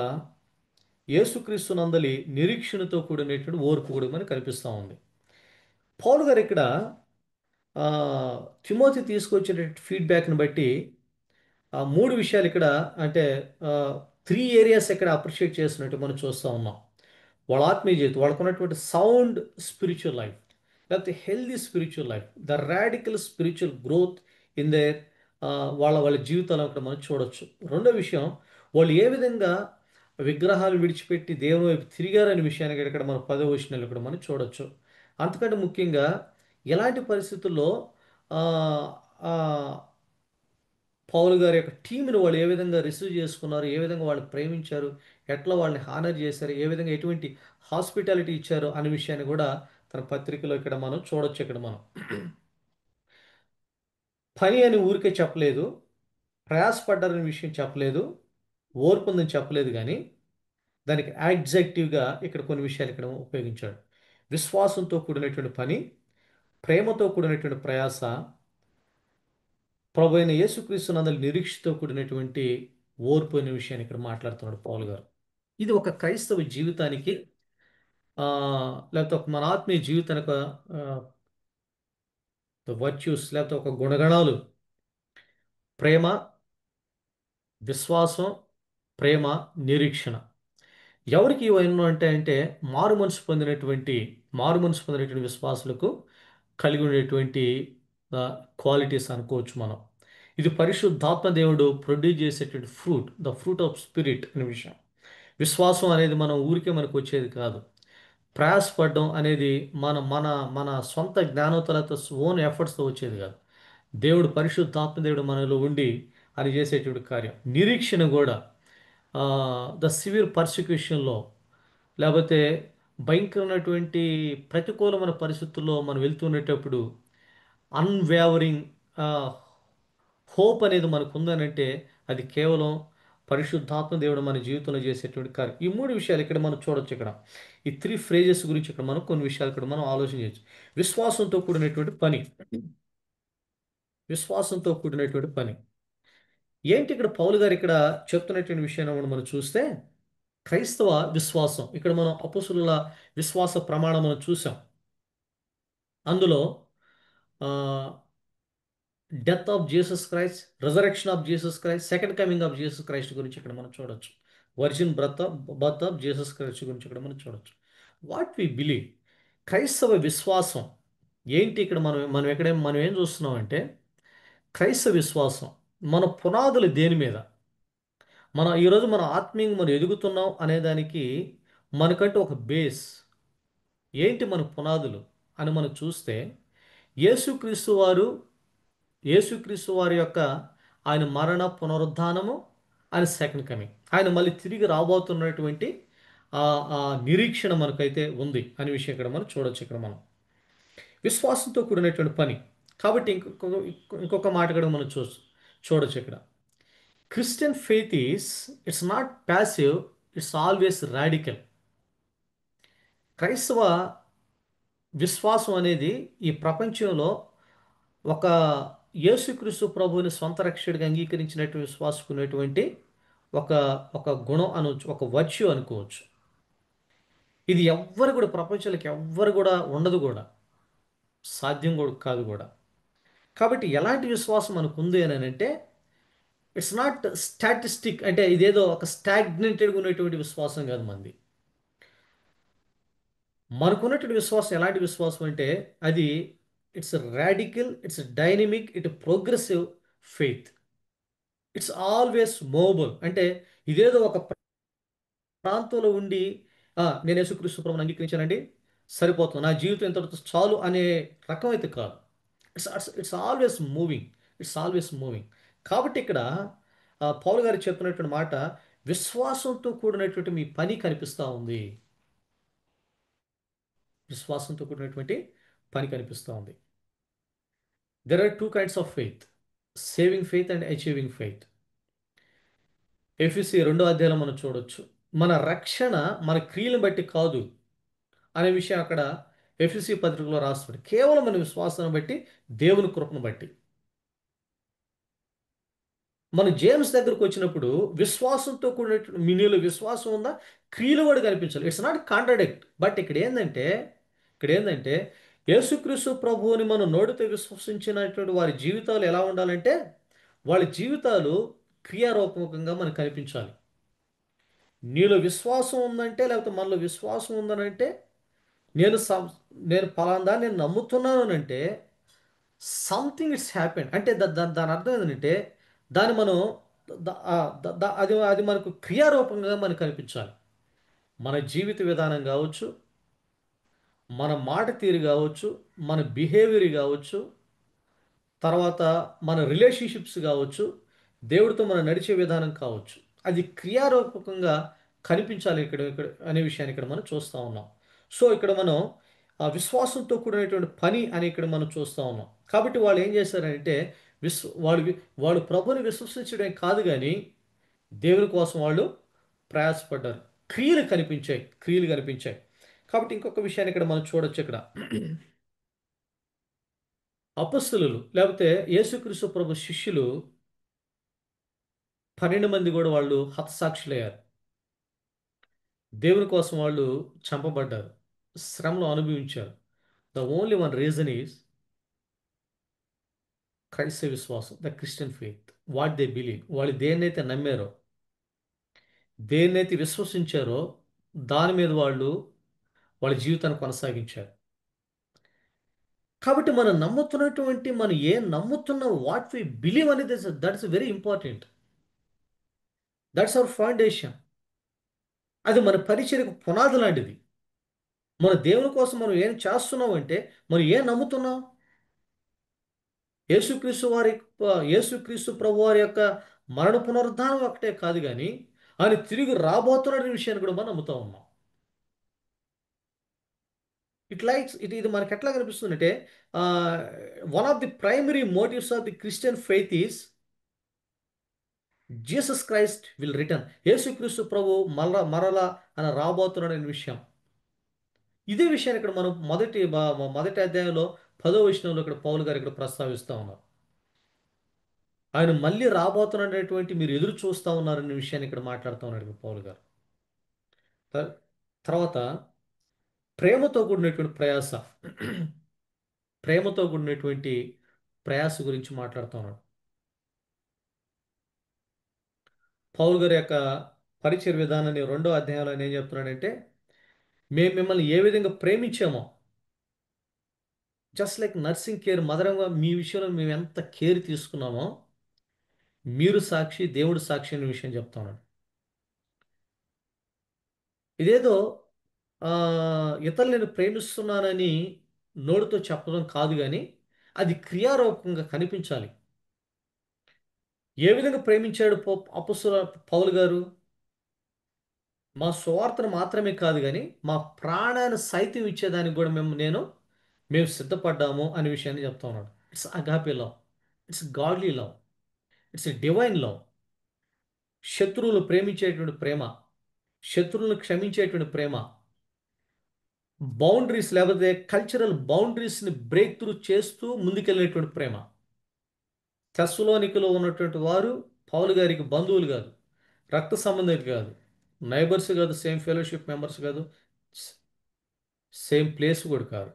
యేసుక్రీస్తు నందలి నిరీక్షణతో కూడినటువంటి ఓర్పు కూడా మనకు కనిపిస్తూ ఉంది. పౌలు గారు ఇక్కడ ఆ, తిమోతి తీసుకొచ్చినటువంటి ఫీడ్బ్యాక్ని బట్టి 3 విషయాలు ఇక్కడ అంటే 3 ఏరియాస్ ఇక్కడ అప్రిషియేట్ చేసినట్టు మనం చూస్తూ ఉన్నాం. వాళ్ళ ఆత్మీయ జీవితం, వాళ్ళకు ఉన్నటువంటి సౌండ్ స్పిరిచువల్ లైఫ్, లేకపోతే healthy spiritual life, the radical spiritual growth in there వాళ్ళ వాళ్ళ జీవితాలను అక్కడ మనం చూడొచ్చు. రెండో విషయం, వాళ్ళు ఏ విధంగా విగ్రహాలు విడిచిపెట్టి దేవుని వైపు తిరిగారనే విషయాన్ని ఇక్కడ మనం 10వ వచనంలో ఇక్కడ మనం చూడొచ్చు. అంతకంటే ముఖ్యంగా ఎలాంటి పరిస్థితుల్లో ఆ, ఆ, పౌలు గారి యొక్క టీంని వాళ్ళు ఏ విధంగా రిసీవ్ చేసుకున్నారు, ఏ విధంగా వాళ్ళు ప్రేమించారు, ఎట్లా వాళ్ళని హానర్ చేశారు, ఏ విధంగా ఎటువంటి హాస్పిటాలిటీ ఇచ్చారు అనే విషయాన్ని కూడా తన పత్రికలో ఇక్కడ మనం చూడొచ్చు. ఇక్కడ మనం పని అని ఊరికే చెప్పలేదు, ప్రయాసపడ్డారనే విషయం చెప్పలేదు, ఓర్పు ఉందని చెప్పలేదు, కానీ దానికి యాడ్జెక్టివ్గా ఇక్కడ కొన్ని విషయాలు ఇక్కడ ఉపయోగించాడు. విశ్వాసంతో కూడినటువంటి పని, ప్రేమతో కూడినటువంటి ప్రయాస, ప్రభు అయిన యేసుక్రీస్తు నందలి నిరీక్షతో కూడినటువంటి ఓర్పు అనే విషయాన్ని ఇక్కడ మాట్లాడుతున్నాడు పౌలు గారు. ఇది ఒక క్రైస్తవ జీవితానికి ఆ, లేకపోతే ఒక మన ఆత్మీయ జీవితానికి వర్చ్యూస్ లేకపోతే ఒక గుణగణాలు, ప్రేమ, విశ్వాసం, ప్రేమ, నిరీక్షణ. ఎవరికి ఇవన్నీ అంటే మారు మనసు పొందినటువంటి విశ్వాసులకు కలిగి ఉండేటువంటి క్వాలిటీస్ అనుకోవచ్చు మనం. ఇది పరిశుద్ధాత్మ దేవుడు ప్రొడ్యూస్ చేసేటువంటి fruit, the fruit of spirit అనే విషయం. విశ్వాసం అనేది మనం ఊరికే మనకు వచ్చేది కాదు. ప్రయాసపడడం అనేది మన మన మన సొంత జ్ఞానోతలతో ఓన్ ఎఫర్ట్స్తో వచ్చేది కాదు. దేవుడు పరిశుద్ధాత్మ దేవుడు మనలో ఉండి అది చేసేటువంటి కార్యం. నిరీక్షణ కూడా ద సివియర్ పర్సిక్యూషన్లో లేకపోతే భయంకరమైనటువంటి ప్రతికూలమైన పరిస్థితుల్లో మనం వెళ్తున్నప్పుడు అన్వేవరింగ్ హోప్ అనేది మనకు ఉందనంటే అది కేవలం పరిశుద్ధాత్మ దేవుడు మన జీవితంలో చేసేటువంటి కార్యం. ఈ 3 విషయాలు ఇక్కడ మనం చూడొచ్చు ఇక్కడ. ఈ 3 ఫ్రేజెస్ గురించి ఇక్కడ మనం కొన్ని విషయాలు ఇక్కడ మనం ఆలోచన చేయొచ్చు. విశ్వాసంతో కూడినటువంటి పని. విశ్వాసంతో కూడినటువంటి పని. ఏంటి ఇక్కడ పౌలు గారు ఇక్కడ చెప్తున్నటువంటి విషయాన్ని మనం చూస్తే క్రైస్తవ విశ్వాసం. ఇక్కడ మనం అపోస్తులుల విశ్వాస ప్రమాణం మనం చూసాం. అందులో death of Jesus Christ, resurrection of Jesus Christ, second coming of Jesus Christ గురించి ఇక్కడ మనం చూడొచ్చు. Virgin birth of Jesus Christ గురించి ఇక్కడ మనం చూడొచ్చు. వాట్ వి బిలీవ్, క్రైస్తవ విశ్వాసం ఏంటి ఇక్కడ మనం ఏం చూస్తున్నాం అంటే క్రైస్తవ విశ్వాసం మన పునాదులు దేని మీద, ఈరోజు మన ఆత్మీయంగా మనం ఎదుగుతున్నాం అనేదానికి మనకంటూ ఒక బేస్ ఏంటి, మన పునాదులు అని మనం చూస్తే యేసుక్రీస్తు వారు యేసుక్రీస్తు వారి యొక్క ఆయన మరణ పునరుద్ధానము, ఆయన సెకండ్ కమింగ్, ఆయన మళ్ళీ తిరిగి రాబోతున్నటువంటి ఆ ఆ నిరీక్షణ మనకైతే ఉంది అనే విషయం ఇక్కడ మనం చూడొచ్చు. ఇక్కడ మనం విశ్వాసంతో కూడినటువంటి పని. కాబట్టి ఇంకొక మాట కూడా మనం చూడొచ్చు ఇక్కడ. Christian faith it's not passive, it's always radical. క్రైస్తవ విశ్వాసం అనేది ఈ ప్రపంచంలో ఒక యేసుక్రీస్తు ప్రభువుని సొంత రక్షకుడిగా అంగీకరించినటువంటి విశ్వాసుకునేటువంటి ఒక ఒక గుణం అనవచ్చు, ఒక వర్చ్యూ అనుకోవచ్చు. ఇది ఎవ్వరు కూడా ప్రపంచానికి ఎవ్వరు కూడా ఉండదు, కూడా సాధ్యం కూడా కాదు కూడా. కాబట్టి ఎలాంటి విశ్వాసం మనకు ఉంది అని అంటే ఇట్స్ నాట్ స్టాటిస్టిక్, అంటే ఇదేదో ఒక స్టాగ్నెంటెడ్గా ఉన్నటువంటి విశ్వాసం కాదు మంది. మనకున్నటువంటి విశ్వాసం ఎలాంటి విశ్వాసం అంటే అది it's radical, it's dynamic, it progressive faith. It's always movable. అంటే ఇదేదో ఒక ప్రాంతంలో ఉండి నేను యేసుక్రీస్తు ప్రభువుని అంగీకరించానండి సరిపోతుంది, నా జీవితం ఎంతటితో చాలు అనే రకం అయితే కాదు. It's always moving, it's always moving. కాబట్టి ఇక్కడ పౌలు గారు చెప్తున్నటువంటి మాట, విశ్వాసంతో కూడినటువంటి మీ పని కనిపిస్తూ ఉంది. విశ్వాసంతో కూడినటువంటి పని కనిపిస్తూ ఉంది. There are 2 kinds of faith, saving faith and achieving faith. ఎఫెసీ 2వ అధ్యాయంలో మనం చూడొచ్చు. మన రక్షణ మన క్రియలను బట్టి కాదు అనే విషయం అక్కడ ఎఫెసీ పత్రికలో రాస్తుంది. కేవలం మన విశ్వాసాన్ని బట్టి, దేవుని కృపను బట్టి. మన జేమ్స్ దగ్గరకు వచ్చినప్పుడు విశ్వాసంతో కూడినటువంటి మీలో విశ్వాసం ఉందా, క్రియలు కూడా కనిపించాలి. It's not contradict. బట్ ఇక్కడ ఏంటంటే యేసుక్రీస్తు ప్రభువుని మనం నోటితో విశ్వసించినటువంటి వారి జీవితాలు ఎలా ఉండాలంటే వాళ్ళ జీవితాలు క్రియారూపకంగా మనకు కనిపించాలి. నీలో విశ్వాసం ఉందంటే, లేకపోతే మనలో విశ్వాసం ఉందనంటే, నేను పలానా నేను నమ్ముతున్నాను అంటే సంథింగ్ ఇట్స్ హ్యాపెన్ అంటే దాని అర్థం ఏంటంటే దాన్ని మనం అది మనకు క్రియారూపంగా మనకు కనిపించాలి. మన జీవిత విధానం కావచ్చు, మన మాట తీరు కావచ్చు, మన బిహేవియర్ కావచ్చు, తర్వాత మన రిలేషన్షిప్స్ కావచ్చు, దేవుడితో మనం నడిచే విధానం కావచ్చు, అది క్రియారూపకంగా కనిపించాలి ఇక్కడ అనే విషయాన్ని ఇక్కడ మనం చూస్తూ ఉన్నాం. సో ఇక్కడ మనం ఆ విశ్వాసంతో కూడినటువంటి పని అని ఇక్కడ మనం చూస్తూ ఉన్నాం. కాబట్టి వాళ్ళు ఏం చేశారంటే వాళ్ళు ప్రభుని విశ్వసించడం కాదు, కానీ దేవుని కోసం వాళ్ళు ప్రయాసపడ్డారు. క్రియలు కనిపించాయి. కాబట్టి ఇంకొక విషయాన్ని ఇక్కడ మనం చూడొచ్చు. ఇక్కడ అపొస్తలులు లేకపోతే యేసుక్రీస్తు ప్రభు శిష్యులు 12 మంది కూడా వాళ్ళు హతసాక్షులయ్యారు. దేవుని కోసం వాళ్ళు చంపబడ్డారు, శ్రమలు అనుభవించారు. The only one reason is క్రైస్తవ విశ్వాసం, the Christian faith, what they believe. వాళ్ళు దేన్నైతే నమ్మారో, దేన్నైతే విశ్వసించారో దాని మీద వాళ్ళ జీవితాన్ని కొనసాగించారు. కాబట్టి మనం ఏం నమ్ముతున్నాం, వాట్ వి బిలీవ్ అనేది that's very important. That's our foundation. అది మన పరిచర్యకు పునాది లాంటిది. మన దేవుని కోసం మనం ఏం చేస్తున్నాం అంటే మనం ఏం నమ్ముతున్నాం. యేసుక్రీస్తు ప్రభు వారి యొక్క మరణ పునరుద్ధానం ఒకటే కాదు, కానీ ఆయన తిరిగి రాబోతున్న విషయాన్ని కూడా మనం నమ్ముతా ఉన్నాం. ఇది మనకి ఎట్లా కనిపిస్తుంది అంటే one of the primary motifs of the Christian faith is Jesus Christ will return. యేసుక్రీస్తు ప్రభు మరలా ఆయన రాబోతున్నాడు అనే విషయం. ఇదే విషయాన్ని ఇక్కడ మనం మొదటి అధ్యాయంలో 10వ వచనంలో ఇక్కడ పౌలు గారు ఇక్కడ ప్రస్తావిస్తూ ఉన్నారు. ఆయన మళ్ళీ రాబోతున్నటువంటి మీరు ఎదురు చూస్తూ ఉన్నారనే విషయాన్ని ఇక్కడ మాట్లాడుతూ ఉన్నాడు ఇక్కడ పౌలు గారు. త- తర్వాత ప్రేమతో కూడినటువంటి ప్రయాస, ప్రేమతో కూడినటువంటి ప్రయాస గురించి మాట్లాడుతూ ఉన్నాడు. పౌలు గారి యొక్క పరిచయ విధానాన్ని 2వ అధ్యాయంలో ఆయన ఏం చెప్తున్నాడంటే, మేము మిమ్మల్ని ఏ విధంగా ప్రేమించామో, జస్ట్ లైక్ నర్సింగ్ కేర్, మదరంగా మీ విషయంలో మేము ఎంత కేర్ తీసుకున్నామో మీరు సాక్షి, దేవుడు సాక్షి అనే విషయం చెప్తా ఉన్నాడు. ఇదేదో ఆ, ఇతరులు నేను ప్రేమిస్తున్నానని నోటితో చెప్పడం కాదు, కానీ అది క్రియారూపంగా కనిపించాలి. ఏ విధంగా ప్రేమించాడు అపొస్తలుడు పౌలు గారు? మా సువార్తను మాత్రమే కాదు, కానీ మా ప్రాణాన్ని సైతం ఇచ్చేదానికి కూడా మేము సిద్ధపడ్డాము అనే విషయాన్ని చెప్తా ఉన్నాడు. It's agape love, it's godly love, it's a divine love. శత్రువులు ప్రేమించేటువంటి ప్రేమ, శత్రువులను క్షమించేటువంటి ప్రేమ, బౌండరీస్ లేకపోతే కల్చరల్ బౌండరీస్ని బ్రేక్ త్రూ చేస్తూ ముందుకెళ్ళినటువంటి ప్రేమ. తెస్సలోనికలో ఉన్నటువంటి వారు పౌలు గారికి బంధువులు కాదు, రక్త సంబంధికులు కాదు, నైబర్స్ కాదు, సేమ్ ఫెలోషిప్ మెంబర్స్ కాదు, సేమ్ ప్లేస్ కూడా కాదు.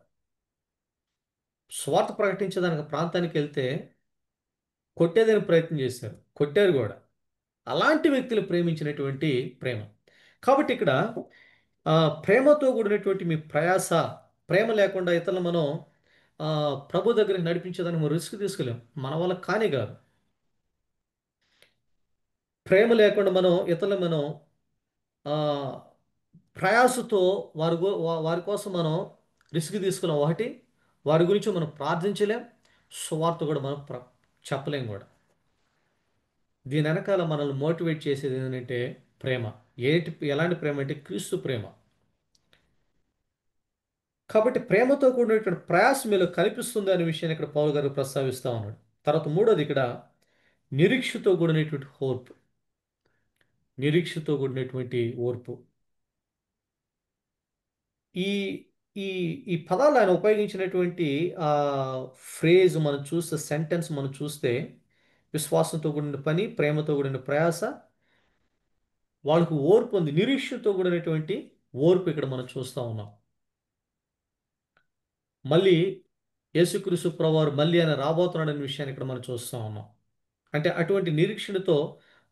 స్వార్థ ప్రకటించేదానికి ప్రాంతానికి వెళ్తే కొట్టేదని ప్రయత్నం చేశారు, కొట్టారు కూడా. అలాంటి వ్యక్తులు ప్రేమించినటువంటి ప్రేమ. కాబట్టి ఇక్కడ ఆ, ప్రేమతో కూడినటువంటి మీ ప్రయాస, ప్రేమ లేకుండా ఇతరులు మనం ఆ, ప్రభు దగ్గరికి నడిపించేదానికి మనం రిస్క్ తీసుకోలేం, మన వల్ల కానే కాదు. ప్రేమ లేకుండా మనం ఇతరులు ఆ, ప్రయాసతో వారి కోసం మనం రిస్క్ తీసుకున్నాం. ఒకటి, వారి గురించి మనం ప్రార్థించలేం, సువార్త కూడా మనం చెప్పలేం కూడా. దీని వెనకాల మనల్ని మోటివేట్ చేసేది ఏంటంటే ప్రేమ. ఎలాంటి ప్రేమ అంటే క్రీస్తు ప్రేమ. కాబట్టి ప్రేమతో కూడినటువంటి ప్రయాసం మీలో కనిపిస్తుంది అనే విషయాన్ని ఇక్కడ పౌలు గారు ప్రస్తావిస్తా ఉన్నాడు. తర్వాత మూడోది ఇక్కడ నిరీక్షతో కూడినటువంటి ఓర్పు. నిరీక్షతో కూడినటువంటి ఓర్పు. ఈ ఈ ఈ పదాలు ఆయన ఉపయోగించినటువంటి ఆ ఫ్రేజ్ మనం చూస్తే, సెంటెన్స్ మనం చూస్తే, విశ్వాసంతో కూడిన పని, ప్రేమతో కూడిన ప్రయాస, వాళ్ళకు ఓర్పు ఉంది. నిరీక్షతో కూడినటువంటి ఓర్పు ఇక్కడ మనం చూస్తూ ఉన్నాం. మళ్ళీ యేసుక్రీస్తు ప్రభువారు మళ్ళీ ఆయన రాబోతున్నాడనే విషయాన్ని ఇక్కడ మనం చూస్తూ ఉన్నాం. అంటే అటువంటి నిరీక్షణతో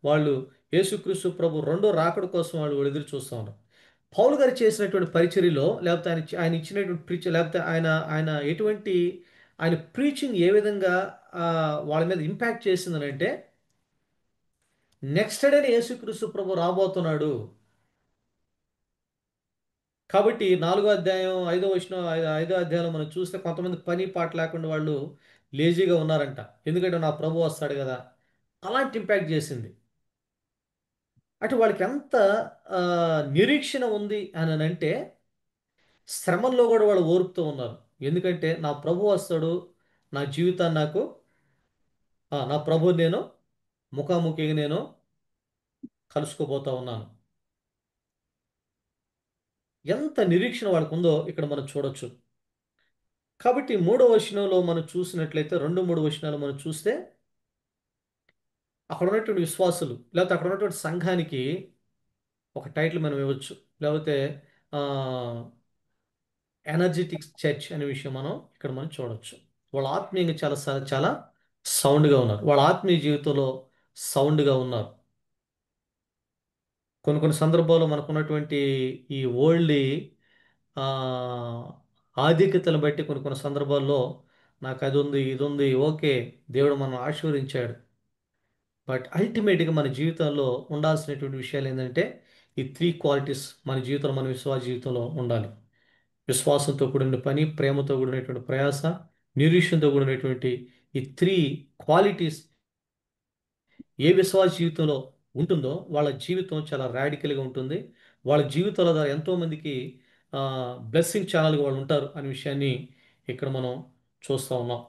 వాళ్ళు యేసుక్రీస్తు ప్రభు రెండో రాకడ కోసం వాళ్ళు ఎదురు చూస్తూ ఉన్నారు. పౌలు గారు చేసినటువంటి పరిచర్యలో, లేకపోతే ఆయన ఇచ్చినటువంటి లేకపోతే ఆయన ఎటువంటి ఆయన ప్రీచింగ్ ఏ విధంగా వాళ్ళ మీద ఇంపాక్ట్ చేసిందని అంటే, నెక్స్ట్ డేనే యేసుక్రీస్తు ప్రభు రాబోతున్నాడు. కాబట్టి 4వ అధ్యాయం 5వ వచనం, 5వ అధ్యాయంలో మనం చూస్తే కొంతమంది పని పాట లేకుండా వాళ్ళు లేజీగా ఉన్నారంట. ఎందుకంటే నా ప్రభు వస్తాడు కదా. అలాంటి ఇంపాక్ట్ చేసింది. అటు వాళ్ళకి ఎంత ఆ, నిరీక్షణ ఉంది అని అంటే, శ్రమల్లో కూడా వాళ్ళు ఓర్పుతూ ఉన్నారు. ఎందుకంటే నా ప్రభు వస్తాడు, నా జీవితాన్ని నా ప్రభు నేను ముఖాముఖిగా నేను కలుసుకోబోతా ఉన్నాను. ఎంత నిరీక్షణ వాళ్ళకు ఉందో ఇక్కడ మనం చూడొచ్చు. కాబట్టి 3వ వచనంలో మనం చూసినట్లయితే, 2-3 వచనాలు మనం చూస్తే, అక్కడ ఉన్నటువంటి విశ్వాసులు లేకపోతే అక్కడ ఉన్నటువంటి సంఘానికి ఒక టైటిల్ మనం ఇవ్వచ్చు. లేకపోతే ఎనర్జెటిక్ చర్చ్ అనే విషయం మనం చూడొచ్చు. వాళ్ళ ఆత్మీయంగా చాలా చాలా సౌండ్గా ఉన్నారు. వాళ్ళ ఆత్మీయ జీవితంలో సౌండ్గా ఉన్నారు. కొన్ని సందర్భాల్లో మనకున్నటువంటి ఈ వరల్డ్లీ ఆధిక్యతను బట్టి కొన్ని సందర్భాల్లో నాకు అది ఉంది, ఇది ఉంది, ఓకే, దేవుడు మనం ఆశీర్వదించాడు. బట్ అల్టిమేట్గా మన జీవితంలో ఉండాల్సినటువంటి విషయాలు ఏంటంటే, ఈ 3 క్వాలిటీస్ మన జీవితంలో, మన విశ్వాస జీవితంలో ఉండాలి. విశ్వాసంతో కూడిన పని, ప్రేమతో కూడినటువంటి ప్రయాస, నిరీక్షణతో కూడినటువంటి ఈ 3 క్వాలిటీస్ ఏ విశ్వాస జీవితంలో ఉంటుందో వాళ్ళ జీవితం చాలా రాడికల్గా ఉంటుంది. వాళ్ళ జీవితాల ద్వారా ఎంతోమందికి బ్లెస్సింగ్ ఛానల్గా వాళ్ళు ఉంటారు అనే విషయాన్ని ఇక్కడ మనం చూస్తూ ఉన్నాం.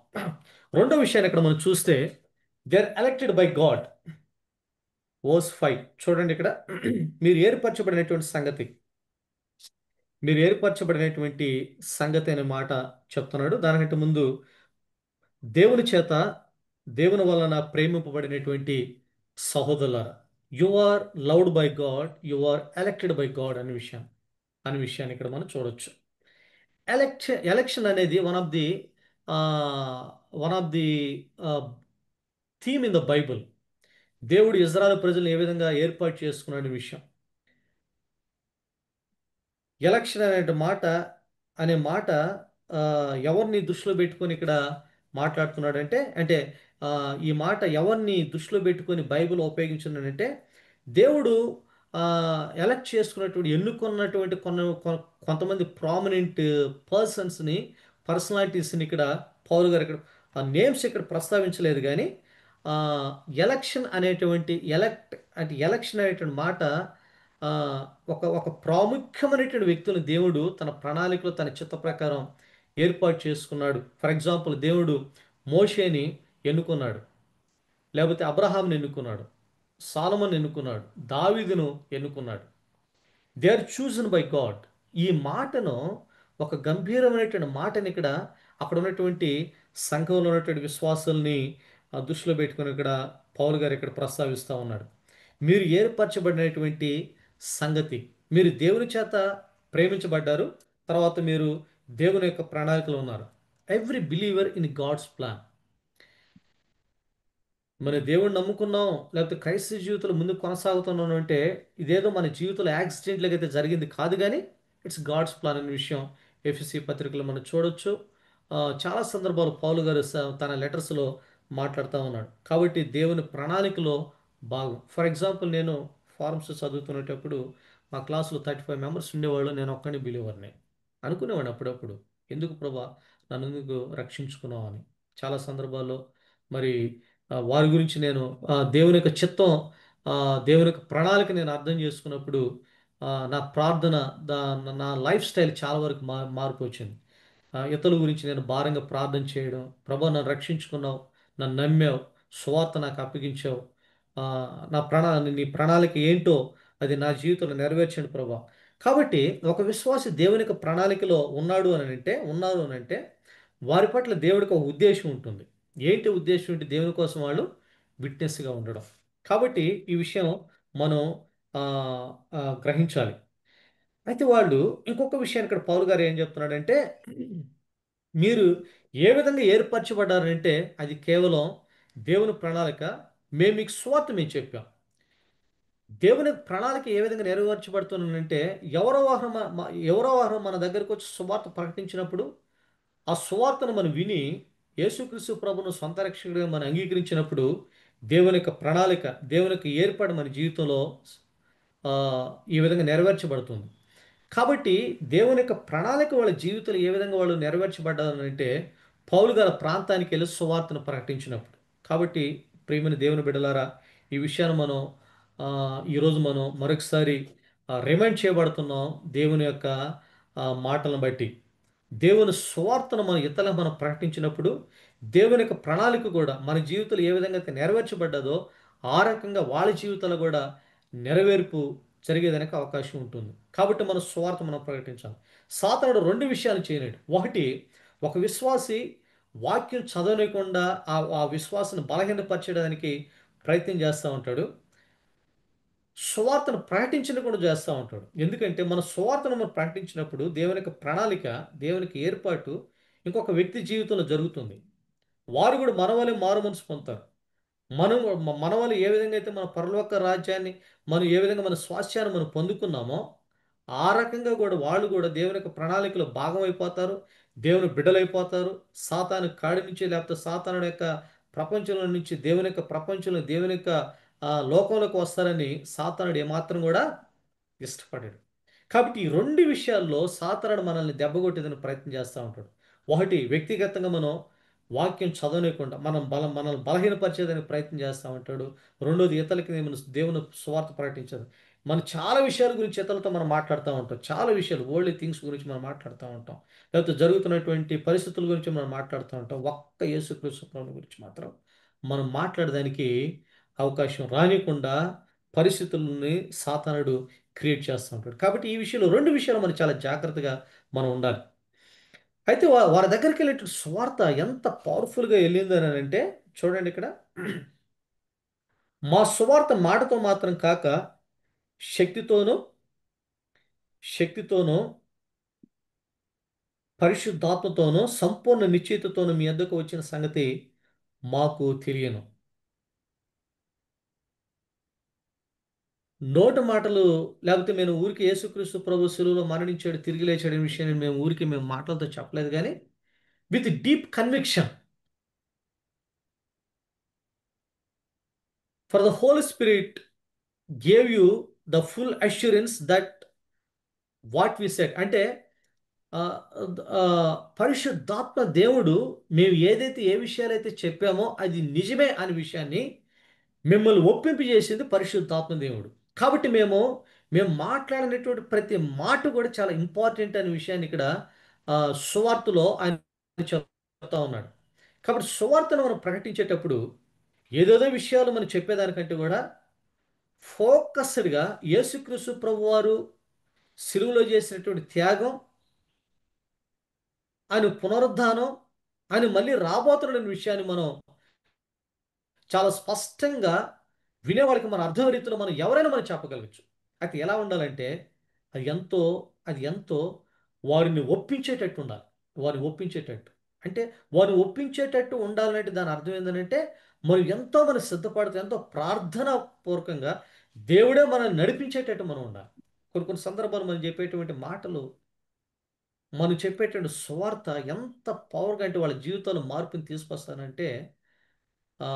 రెండో విషయాన్ని ఇక్కడ మనం చూస్తే, they are elected by God. Verse 5 చూడండి ఇక్కడ. మీరు ఏర్పరచబడినటువంటి సంగతి, మీరు ఏర్పరచబడినటువంటి సంగతి అనే మాట చెప్తున్నాడు. దానికంటే ముందు దేవుని చేత, దేవుని వలన ప్రేమింపబడినటువంటి సహోదరులారా, you are loved by God, you are elected by God అనే విషయాన్ని ఇక్కడ మనం చూడొచ్చు. ఎలక్షన్ అనేది one of the theme in the Bible. దేవుడు ఇజ్రాయెల్ ప్రజలను ఏ విధంగా ఏర్పాటు చేసుకున్న విషయం. ఎలక్షన్ అనే మాట ఎవరిని దృష్టిలో పెట్టుకొని ఇక్కడ మాట్లాడుతున్నాడంటే, ఆ, ఈ మాట ఎవరిని దృష్టిలో పెట్టుకొని బైబిల్ ఉపయోగించున్నాడంటే, దేవుడు ఎలక్ట్ చేసుకున్నటువంటి, ఎన్నుకున్నటువంటి కొంతమంది ప్రామినెంట్ పర్సనాలిటీస్ని ఇక్కడ పౌలు గారు ఇక్కడ నేమ్స్ ఇక్కడ ప్రస్తావించలేదు, కానీ ఎలక్షన్ అనేటువంటి మాట ఆ, ఒక ప్రాముఖ్యమైనటువంటి వ్యక్తులను దేవుడు తన ప్రణాళికలో తన చిత్త ప్రకారం ఏర్పాటు చేసుకున్నాడు. ఫర్ ఎగ్జాంపుల్, దేవుడు మోషేని ఎన్నుకున్నాడు, లేకపోతే అబ్రహాంని ఎన్నుకున్నాడు, సాలమన్ ఎన్నుకున్నాడు, దావీదును ఎన్నుకున్నాడు. They are chosen by God. ఈ మాటను, ఒక గంభీరమైనటువంటి మాటని ఇక్కడ అక్కడ ఉన్నటువంటి సంఘంలో ఉన్నటువంటి విశ్వాసుల్ని దృష్టిలో పెట్టుకుని ఇక్కడ పౌలు గారు ఇక్కడ ప్రస్తావిస్తూ ఉన్నాడు. మీరు ఏర్పరచబడినటువంటి సంగతి, మీరు దేవుని చేత ప్రేమించబడ్డారు, తర్వాత మీరు దేవుని యొక్క ప్రణాళికలో ఉన్నారు. Every believer in God's plan. మన దేవుడిని నమ్ముకున్నాం, లేకపోతే క్రైస్తవ జీవితంలో ముందుకు కొనసాగుతున్నాం అంటే ఇదేదో మన జీవితంలో యాక్సిడెంట్లుగా అయితే జరిగింది కాదు, కానీ ఇట్స్ గాడ్స్ ప్లాన్ అనే విషయం ఎఫ్ఎస్సి పత్రికలో మనం చూడొచ్చు. చాలా సందర్భాలు పౌలు గారు తన లెటర్స్లో మాట్లాడుతూ ఉన్నాడు. కాబట్టి దేవుని ప్రణాళికలో భాగం. ఫర్ ఎగ్జాంపుల్, నేను ఫార్మ్స్ చదువుతున్నప్పుడు మా క్లాసులో 35 మెంబర్స్ ఉండేవాళ్ళు, నేను ఒక్కడిని బిలీవర్ని అనుకునేవాడిని అప్పుడప్పుడు. ఎందుకు ప్రభా నన్ను ఎందుకు రక్షించుకున్నావు అని. చాలా సందర్భాల్లో మరి వారి గురించి నేను దేవుని యొక్క చిత్తం, దేవుని యొక్క ప్రణాళిక నేను అర్థం చేసుకున్నప్పుడు నా ప్రార్థన, నా లైఫ్ స్టైల్ చాలా వరకు మార్పు వచ్చింది. ఇతరుల గురించి నేను భారంగా ప్రార్థన చేయడం, ప్రభా నన్ను రక్షించుకున్నావు, నన్ను నమ్మావు, సువార్త నాకు అప్పగించావు, నీ ప్రణాళిక ఏంటో అది నా జీవితంలో నెరవేర్చండి ప్రభా. కాబట్టి ఒక విశ్వాసి దేవుని యొక్క ప్రణాళికలో ఉన్నారు అని అంటే వారి పట్ల దేవుడికి ఒక ఉద్దేశం ఉంటుంది. ఏంటి ఉద్దేశం? ఏంటి? దేవుని కోసం వాళ్ళు విట్నెస్గా ఉండడం. కాబట్టి ఈ విషయం మనం గ్రహించాలి. అయితే వాళ్ళు ఇంకొక విషయాన్ని ఇక్కడ పౌలు గారు ఏం చెప్తున్నాడంటే, మీరు ఏ విధంగా ఏర్పరచబడ్డారంటే అది కేవలం దేవుని ప్రణాళిక. మీకు సువార్త మేము చెప్పాం. దేవుని ప్రణాళిక ఏ విధంగా నెరవేర్చబడుతుందంటే, ఎవరో వారు మన దగ్గరకు వచ్చి సువార్త ప్రకటించినప్పుడు, ఆ సువార్తను మనం విని యేసుక్రీస్తు ప్రభును సొంత రక్షకుడిగా మనం అంగీకరించినప్పుడు దేవుని యొక్క ప్రణాళిక, దేవుని యొక్క ఏర్పాటు మన జీవితంలో ఈ విధంగా నెరవేర్చబడుతుంది. కాబట్టి దేవుని యొక్క ప్రణాళిక వాళ్ళ జీవితంలో ఏ విధంగా వాళ్ళు నెరవేర్చబడ్డారంటే పౌలు గారి ప్రాంతానికి వెళ్ళి సువార్తను ప్రకటించినప్పుడు. కాబట్టి ప్రియమైన దేవుని బిడ్డలారా, ఈ విషయాన్ని మనం ఈరోజు మనం మరొకసారి రిమైండ్ చేయబడుతున్నాం. దేవుని యొక్క మాటలను బట్టి దేవుని సువార్తను మనం ఇతరులకు మనం ప్రకటించినప్పుడు దేవుని యొక్క ప్రణాళిక కూడా మన జీవితంలో ఏ విధంగా అయితే నెరవేర్చబడ్డదో ఆ రకంగా వాళ్ళ జీవితాలు కూడా నెరవేర్పు జరిగేదానికి అవకాశం ఉంటుంది. కాబట్టి మన సువార్త మనం ప్రకటించాలి. సాతానుడు 2 విషయాలు చేయలేడు. ఒకటి, ఒక విశ్వాసి వాక్యం చదవలేకుండా ఆ విశ్వాసాన్ని బలహీనపరచడానికి ప్రయత్నం చేస్తూ ఉంటాడు. సువార్తను ప్రకటించకుండా చేస్తూ ఉంటాడు. ఎందుకంటే మన సువార్తను మనం ప్రకటించినప్పుడు దేవుని యొక్క ప్రణాళిక, దేవునికి ఏర్పాటు ఇంకొక వ్యక్తి జీవితంలో జరుగుతుంది. వారు కూడా మన వలె మారు మనసు పొందుతారు. మన వల్ల ఏ విధంగా అయితే మన పరలోక రాజ్యాన్ని మనం ఏ విధంగా మన స్వాస్థ్యాన్ని మనం పొందుకున్నామో ఆ రకంగా కూడా వాళ్ళు కూడా దేవుని యొక్క ప్రణాళికలో భాగం అయిపోతారు, దేవుని బిడ్డలైపోతారు. సాతాను కాడి నుంచి, లేకపోతే సాతానుడి యొక్క ప్రపంచంలో నుంచి దేవుని యొక్క ప్రపంచంలో, దేవుని యొక్క లోకంలోకి వస్తారని సాతానుడు ఏమాత్రం కూడా ఇష్టపడాడు. కాబట్టి ఈ 2 విషయాల్లో సాతానుడు మనల్ని దెబ్బకొట్టేదని ప్రయత్నం చేస్తూ ఉంటాడు. ఒకటి, వ్యక్తిగతంగా మనం వాక్యం చదవలేకుండా మనల్ని బలహీనపరిచేదానికి ప్రయత్నం చేస్తూ ఉంటాడు. రెండోది, ఇతరులకి మనం దేవుని సువార్త ప్రకటించదు. మనం చాలా విషయాల గురించి ఇతరులతో మనం మాట్లాడుతూ ఉంటాం. చాలా విషయాలు, వరల్డ్ థింగ్స్ గురించి మనం మాట్లాడుతూ ఉంటాం, లేకపోతే జరుగుతున్నటువంటి పరిస్థితుల గురించి మనం మాట్లాడుతూ ఉంటాం. ఒక్క యేసుక్రీస్తు ప్రభువు గురించి మాత్రం మనం మాట్లాడడానికి అవకాశం రానికుండా పరిస్థితులని సాతానుడు క్రియేట్ చేస్తూ ఉంటాడు. కాబట్టి ఈ విషయంలో 2 విషయాలు మనం చాలా జాగ్రత్తగా మనం ఉండాలి. అయితే వారి దగ్గరికి వెళ్ళేటువంటి సువార్త ఎంత పవర్ఫుల్గా వెళ్ళిందని అంటే చూడండి ఇక్కడ, మా సువార్త మాటతో మాత్రం కాక శక్తితోనూ శక్తితోనూ పరిశుద్ధాత్మతోనూ సంపూర్ణ నిశ్చయితతోనూ మీ వద్దకు వచ్చిన సంగతి మాకు తెలియను. నోటి మాటలు, లేకపోతే మేము ఊరికి యేసుక్రీస్తు ప్రభు శిలువలో మరణించాడు తిరిగి లేచాడు అనే విషయాన్ని మేము మాటలతో చెప్పలేదు, కానీ with deep conviction for the whole spirit gave you the full assurance that what we said. అంటే ఆ, ఆ, పరిశుద్ధాత్మ దేవుడు మేము ఏదైతే ఏ విషయాలైతే చెప్పామో అది నిజమే అనే విషయాన్ని మిమ్మల్ని ఒప్పింపు చేసింది పరిశుద్ధాత్మ దేవుడు. కాబట్టి మేము మాట్లాడినటువంటి ప్రతి మాట కూడా చాలా ఇంపార్టెంట్ అనే విషయాన్ని ఇక్కడ ఆ, సువార్తలో ఆయన చెప్తా ఉన్నాడు. కాబట్టి సువార్తను మనం ప్రకటించేటప్పుడు ఏదేదో విషయాలు మనం చెప్పేదానికంటే కూడా ఫోకస్డ్గా యేసుక్రీస్తు ప్రభువారు సిలువలో చేసినటువంటి త్యాగం, ఆయన పునరుద్ధానం, ఆయన మళ్ళీ రాబోతున్న విషయాన్ని మనం చాలా స్పష్టంగా వినేవాళ్ళకి మన అర్థం రీతిలో మనం ఎవరైనా మనం చెప్పగలగచ్చు. అయితే ఎలా ఉండాలంటే అది ఎంతో అది ఎంతో వారిని ఒప్పించేటట్టు ఉండాలి. వారిని ఒప్పించేటట్టు అంటే వారిని ఒప్పించేటట్టు ఉండాలంటే దాని అర్థం ఏంటంటే మనం ఎంతో మనం సిద్ధపడుతూ ఎంతో ప్రార్థన పూర్వకంగా దేవుడే మనల్ని నడిపించేటట్టు మనం ఉండాలి. కొన్ని సందర్భాలు మనం చెప్పేటువంటి మాటలు, మనం చెప్పేటువంటి సువార్త ఎంత పవర్గా అంటే వాళ్ళ జీవితాల్లో మార్పుని తీసుకొస్తానంటే ఆ,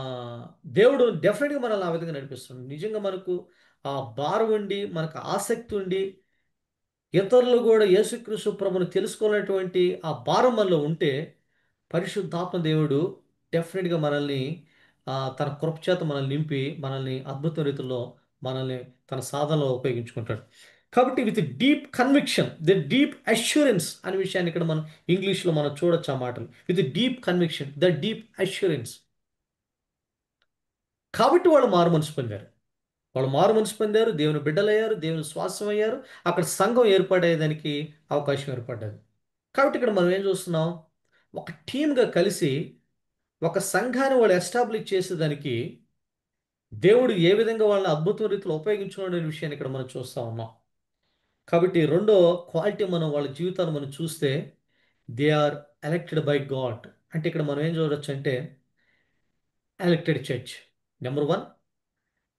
దేవుడు డెఫినెట్గా మనల్ని ఆ విధంగా నడిపిస్తుంది. నిజంగా మనకు ఆ భారం ఉండి మనకు ఆసక్తి ఉండి ఇతరులు కూడా యేసుక్రీస్తు ప్రభుని తెలుసుకోవాలనేటువంటి ఆ భారం మనలో ఉంటే పరిశుద్ధాత్మ దేవుడు డెఫినెట్గా మనల్ని తన కృప చేత మనల్ని నింపి మనల్ని అద్భుత రీతిలో మనల్ని తన సాధనలో ఉపయోగించుకుంటాడు. కాబట్టి with deep conviction, the deep assurance అనే విషయాన్ని ఇక్కడ మనం ఇంగ్లీష్లో మనం చూడొచ్చు ఆ మాటలు. With deep conviction, the deep assurance. కాబట్టి వాళ్ళు మారు మనసు పొందారు. వాళ్ళు మారు మనసు పొందారు, దేవుని బిడ్డలయ్యారు, దేవుని శ్వాసం అయ్యారు. అక్కడ సంఘం ఏర్పడేదానికి అవకాశం ఏర్పడ్డది. కాబట్టి ఇక్కడ మనం ఏం చూస్తున్నాం, ఒక టీమ్గా కలిసి ఒక సంఘాన్ని వాళ్ళు ఎస్టాబ్లిష్ చేసేదానికి దేవుడు ఏ విధంగా వాళ్ళని అద్భుత రీతిలో ఉపయోగించుకున్న విషయాన్ని ఇక్కడ మనం చూస్తూ ఉన్నాం. కాబట్టి రెండో క్వాలిటీ మనం వాళ్ళ జీవితాన్ని మనం చూస్తే they are elected by God. అంటే ఇక్కడ మనం ఏం చూడొచ్చు అంటే elected church. Number 1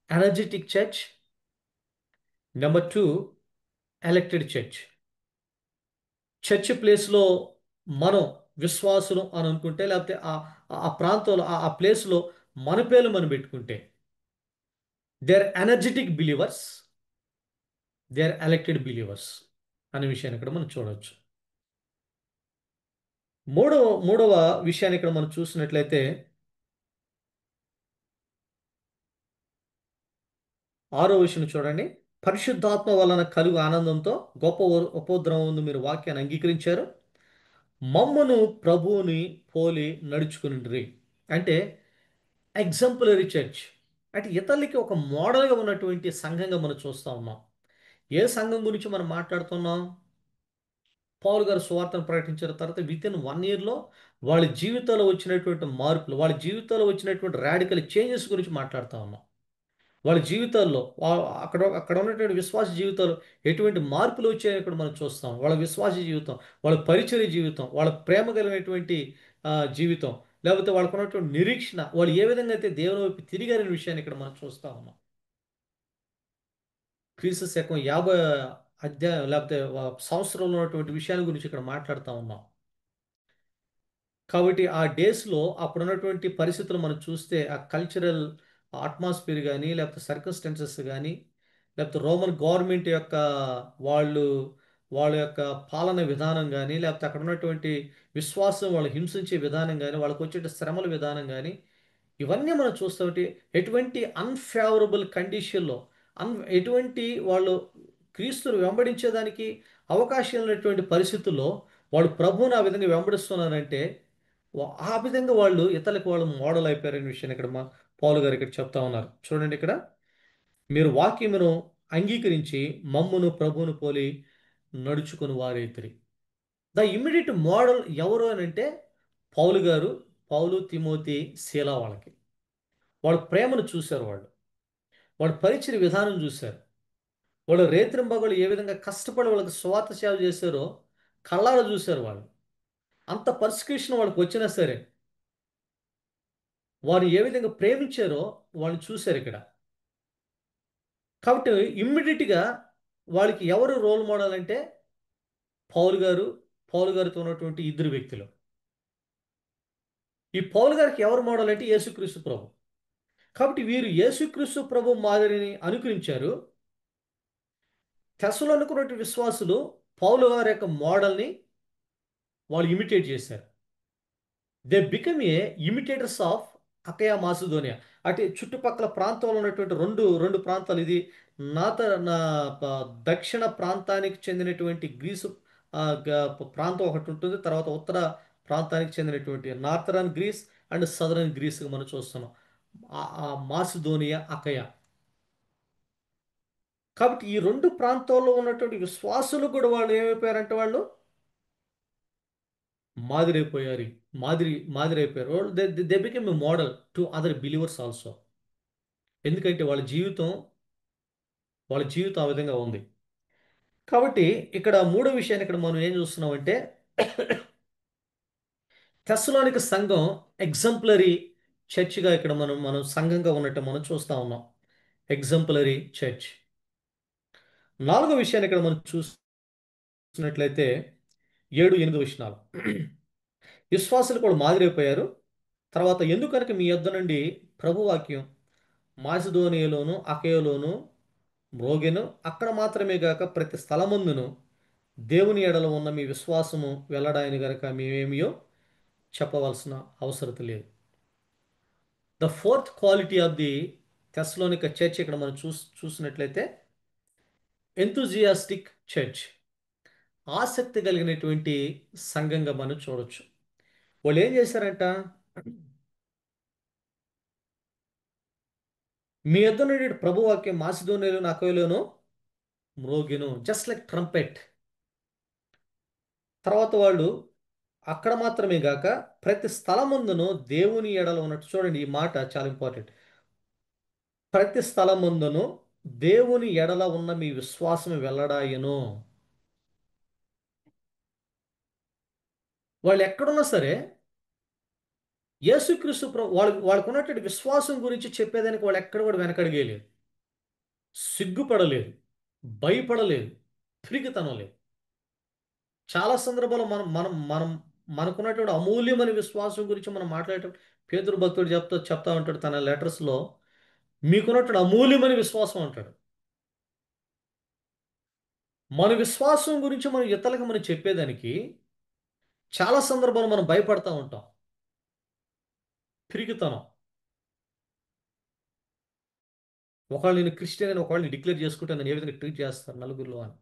energetic church. Number 2 elected church. Church ప్లేస్లో మనం విశ్వాసులు అని అనుకుంటే, లేకపోతే ఆ ప్రాంతంలో ఆ ప్లేస్లో మన పేర్లు మనం పెట్టుకుంటే they are energetic believers, they are elected believers అనే విషయాన్ని ఇక్కడ మనం చూడవచ్చు. మూడవ విషయాన్ని ఇక్కడ మనం చూసినట్లయితే 6వ విషయం చూడండి. పరిశుద్ధాత్మ వలన కలుగు ఆనందంతో గొప్ప ఉపద్రవం మీరు వాక్యాన్ని అంగీకరించారు, మమ్మను ప్రభువుని పోలి నడుచుకుని. అంటే ఎగ్జాంపులరీ చర్చ్ అంటే ఇతరులకి ఒక మోడల్గా ఉన్నటువంటి సంఘంగా మనం చూస్తూ ఉన్నాం. ఏ సంఘం గురించి మనం మాట్లాడుతున్నాం? పౌలు గారు సువార్తను ప్రకటించిన తర్వాత వితిన్ 1 ఇయర్లో వాళ్ళ జీవితాల్లో వచ్చినటువంటి మార్పులు, వాళ్ళ జీవితాల్లో వచ్చినటువంటి రాడికల్ చేంజెస్ గురించి మాట్లాడుతూ ఉన్నాం. వాళ్ళ జీవితాల్లో అక్కడ అక్కడ ఉన్నటువంటి విశ్వాస జీవితాలు ఎటువంటి మార్పులు వచ్చాయో ఇక్కడ మనం చూస్తాం. వాళ్ళ విశ్వాస జీవితం, వాళ్ళ పరిచర్య జీవితం, వాళ్ళ ప్రేమ కలిగినటువంటి జీవితం, లేకపోతే వాళ్ళకు ఉన్నటువంటి నిరీక్షణ, వాళ్ళు ఏ విధంగా అయితే దేవుని వైపు తిరిగారనే విషయాన్ని ఇక్కడ మనం చూస్తా ఉన్నాం. క్రీస్తు శకం 50 అధ్యాయం లేకపోతే సంవత్సరంలో ఉన్నటువంటి విషయాల గురించి ఇక్కడ మాట్లాడుతూ ఉన్నాం. కాబట్టి ఆ డేస్లో అప్పుడున్నటువంటి పరిస్థితులు మనం చూస్తే ఆ కల్చరల్ అట్మాస్ఫియర్ కానీ, లేకపోతే సర్కమ్స్టెన్సెస్ కానీ, లేకపోతే రోమన్ గవర్నమెంట్ యొక్క వాళ్ళు వాళ్ళ యొక్క పాలన విధానం కానీ, లేకపోతే అక్కడ ఉన్నటువంటి విశ్వాసం వాళ్ళు హింసించే విధానం కానీ, వాళ్ళకి వచ్చే శ్రమల విధానం కానీ, ఇవన్నీ మనం చూస్తుంటే ఎటువంటి అన్ఫేవరబుల్ కండిషన్లో ఎటువంటి వాళ్ళు క్రీస్తును వెంబడించేదానికి అవకాశం ఉన్నటువంటి పరిస్థితుల్లో వాళ్ళు ప్రభువుని ఆ విధంగా వెంబడిస్తున్నారంటే ఆ విధంగా వాళ్ళు ఇతరులకు వాళ్ళు మోడల్ అయిపోయారనే విషయాన్ని ఇక్కడ మా పౌలు గారు ఇక్కడ చెప్తా ఉన్నారు. చూడండి ఇక్కడ మీరు వాక్యమును అంగీకరించి మమ్మును ప్రభువును పోలి నడుచుకుని వారైతిరి. ద ఇమ్మీడియట్ మోడల్ ఎవరు అని అంటే పౌలు గారు, పౌలు, తిమోతి, శీల వాళ్ళకి. వాళ్ళ ప్రేమను చూశారు వాళ్ళు. వాళ్ళ పరిచయ విధానం చూశారు. వాళ్ళు రేత్రింబగళ్ళు ఏ విధంగా కష్టపడి వాళ్ళకి స్వార్థ సేవ చేశారో కళ్ళారా చూశారు వాళ్ళు. అంత పర్సిక్యూషన్ వాళ్ళకి వచ్చినా సరే వారు ఏ విధంగా ప్రేమించారో వాళ్ళు చూశారు ఇక్కడ. కాబట్టి ఇమ్మీడియట్గా వాళ్ళకి ఎవరు రోల్ మోడల్ అంటే పౌలు గారు, పౌలు గారితో ఉన్నటువంటి ఇద్దరు వ్యక్తులు. ఈ పౌలు గారికి ఎవరు మోడల్ అంటే యేసుక్రీస్తు ప్రభు. కాబట్టి వీరు యేసుక్రీస్తు ప్రభు మాదిరిని అనుకరించారు. తెస్సలోనికన్నటువంటి విశ్వాసులు పౌలు గారి యొక్క మోడల్ని వాళ్ళు ఇమిటేట్ చేశారు. They become a imitators of Achaia Macedonia. అంటే చుట్టుపక్కల ప్రాంతంలో ఉన్నటువంటి రెండు ప్రాంతాలు, ఇది నాత నా దక్షిణ ప్రాంతానికి చెందినటువంటి గ్రీసు ప్రాంతం ఒకటి ఉంటుంది. తర్వాత ఉత్తర ప్రాంతానికి చెందినటువంటి northern Greece and southern Greece మనం చూస్తున్నాం. ఆ మాసిదోనియా, అకయా. కాబట్టి ఈ రెండు ప్రాంతాల్లో ఉన్నటువంటి విశ్వాసులు కూడా వాళ్ళు ఏమైపోయారంటే వాళ్ళు మాదిరైపోయారు. మాదిరైపోయారు. They became a model to other believers also. ఎందుకంటే వాళ్ళ జీవితం ఆ విధంగా ఉంది. కాబట్టి ఇక్కడ మూడో విషయాన్ని ఇక్కడ మనం ఏం చూస్తున్నామంటే తెస్సలోనిక సంఘం ఎగ్జంప్లరీ చర్చ్గా ఇక్కడ మనం సంఘంగా ఉన్నట్టు మనం చూస్తా ఉన్నాం. Exemplary church. నాలుగో విషయాన్ని ఇక్కడ మనం చూసినట్లయితే 7-8 వచనాలు. విశ్వాసులు కూడా మాదిరైపోయారు. తర్వాత ఎందుకనక మీ యొద్ద నుండి ప్రభువాక్యం మాసిదోనియలోను అకయలోను మ్రోగెను, అక్కడ మాత్రమే గాక ప్రతి స్థలమందును దేవుని ఎడల ఉన్న మీ విశ్వాసము వెల్లడాయని గనక మేమేమియో చెప్పవలసిన అవసరం లేదు. The fourth quality of the Thessalonica church ఇక్కడ మనం చూసినట్లయితే ఎంతూజియాస్టిక్ చర్చ్. ఆసక్తి కలిగినటువంటి సంఘంగా మనం చూడొచ్చు. వాళ్ళు ఏం చేశారంట, మీ యొద్ద నుండి ప్రభువాక్యం మాసిదోనియలోను అకయలోను మ్రోగెను, జస్ట్ లైక్ ట్రంపెట్. తర్వాత వాళ్ళు అక్కడ మాత్రమే గాక ప్రతి స్థలమందును దేవుని ఎడల ఉన్నట్టు. చూడండి, ఈ మాట చాలా ఇంపార్టెంట్. ప్రతి స్థలమందును దేవుని ఎడల ఉన్న మీ విశ్వాసం వెల్లడాయను. వాళ్ళు ఎక్కడున్నా సరే యేసుక్రీస్తు వాళ్ళకు ఉన్నటువంటి విశ్వాసం గురించి చెప్పేదానికి వాళ్ళు ఎక్కడ కూడా వెనకడిగేయలేదు, సిగ్గుపడలేదు, భయపడలేదు, పిరికితనం లేదు. చాలా సందర్భాల్లో మనం మనం మనం మనకున్నటువంటి అమూల్యమైన విశ్వాసం గురించి మనం మాట్లాడేటప్పుడు పేతురు భక్తుడు చెప్తా ఉంటాడు తన లెటర్స్లో, మీకున్నటువంటి అమూల్యమైన విశ్వాసం అంటాడు. మన విశ్వాసం గురించి మనం ఇతరులకు మనం చెప్పేదానికి చాలా సందర్భాలు మనం భయపడతా ఉంటాం. పిరికితనం. ఒకవేళ నేను క్రిస్టియన్ అని ఒకవేళ డిక్లేర్ చేసుకుంటే నన్ను ఏ విధంగా ట్రీట్ చేస్తారు నలుగురిలో అని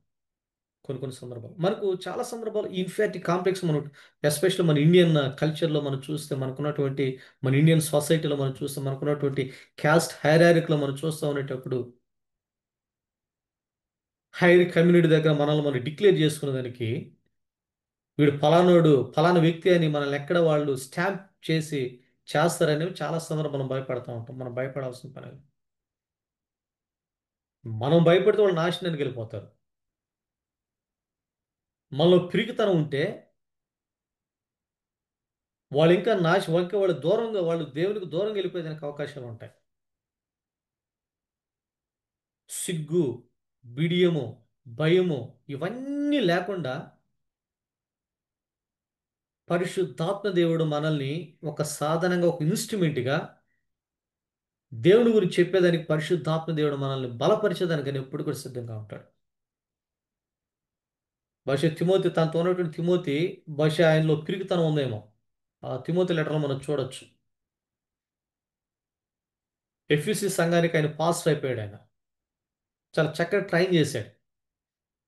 కొన్ని సందర్భాలు మనకు చాలా సందర్భాలు ఇన్ఫాక్ట్ కాంప్లెక్స్ మనం ఎస్పెషల్లీ మన ఇండియన్ కల్చర్లో మనం చూస్తే మనకున్నటువంటి మన ఇండియన్ సొసైటీలో మనం చూస్తే మనకున్నటువంటి క్యాస్ట్ హైరారిక్లో మనం చూస్తూ ఉండేటప్పుడు హైర్ కమ్యూనిటీ దగ్గర మనల్ని మనం డిక్లేర్ చేసుకునే దానికి వీడు ఫలానోడు ఫలానా వ్యక్తి అని మనల్ని ఎక్కడ వాళ్ళు స్టాంప్ చేసి చేస్తారనేవి చాలా సందర్భం మనం భయపడతా ఉంటాం. మనం భయపడాల్సిన పని లేదు. మనం భయపడితే వాళ్ళు నాశనానికి వెళ్ళిపోతారు. మనలో పిరికితనం ఉంటే వాళ్ళు ఇంకా వాళ్ళు దేవునికి దూరంగా వెళ్ళిపోయేదానికి అవకాశాలు ఉంటాయి. సిగ్గు, బిడియము, భయము ఇవన్నీ లేకుండా పరిశుద్ధాత్మ దేవుడు మనల్ని ఒక సాధనంగా, ఒక ఇన్స్ట్రుమెంట్గా దేవుని గురించి చెప్పేదానికి పరిశుద్ధాత్మ దేవుడు మనల్ని బలపరిచేదానికి అని ఎప్పుడు కూడా సిద్ధంగా ఉంటాడు. బహుశా తిమోతి, తనతో ఉన్నటువంటి తిమోతి బహుశా ఆయనలో పిరికితనం ఉందేమో. ఆ తిమోతి లెటర్లో మనం చూడొచ్చు. ఎఫ్ఎస్సి సంఘానికి ఆయన పాస్టర్ అయిపోయాడు. ఆయన చాలా చక్కగా ట్రైన్ చేశాడు.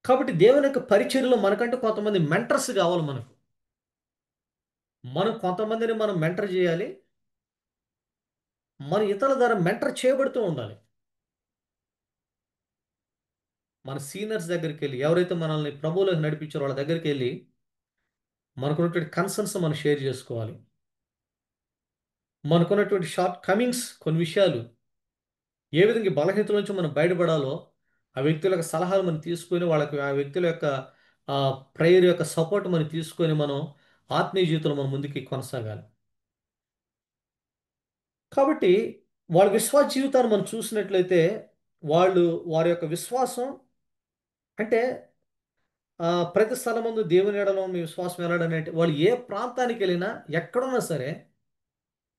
కాబట్టి దేవుని యొక్క పరిచర్యలో మనకంటే కొంతమంది మెంటర్స్ కావాలి. మనం కొంతమందిని మనం మెంటర్ చేయాలి. మన ఇతరుల ద్వారా మెంటర్ చేయబడుతూ ఉండాలి. మన సీనియర్స్ దగ్గరికి వెళ్ళి, ఎవరైతే మనల్ని ప్రభువులోకి నడిపించారో వాళ్ళ దగ్గరికి వెళ్ళి మనకున్నటువంటి కన్సర్న్స్ మనం షేర్ చేసుకోవాలి. మనకున్నటువంటి షార్ట్ కమింగ్స్, కొన్ని విషయాలు ఏ విధంగా ఈ బలహీనతల నుంచి మనం బయటపడాలో ఆ వ్యక్తుల యొక్క సలహాలు మనం తీసుకొని, వాళ్ళకి ఆ వ్యక్తుల యొక్క ప్రేయర్ యొక్క సపోర్ట్ మనం తీసుకొని మనం ఆత్మీయ జీవితంలో మనం ముందుకి కొనసాగాలి. కాబట్టి వాళ్ళ విశ్వాస జీవితాన్ని మనం చూసినట్లయితే వాళ్ళు వారి యొక్క విశ్వాసం అంటే ప్రతి స్థలం ముందు దేవుని ఎడలో మీ విశ్వాసం ఎలాడని అంటే వాళ్ళు ఏ ప్రాంతానికి వెళ్ళినా ఎక్కడున్నా సరే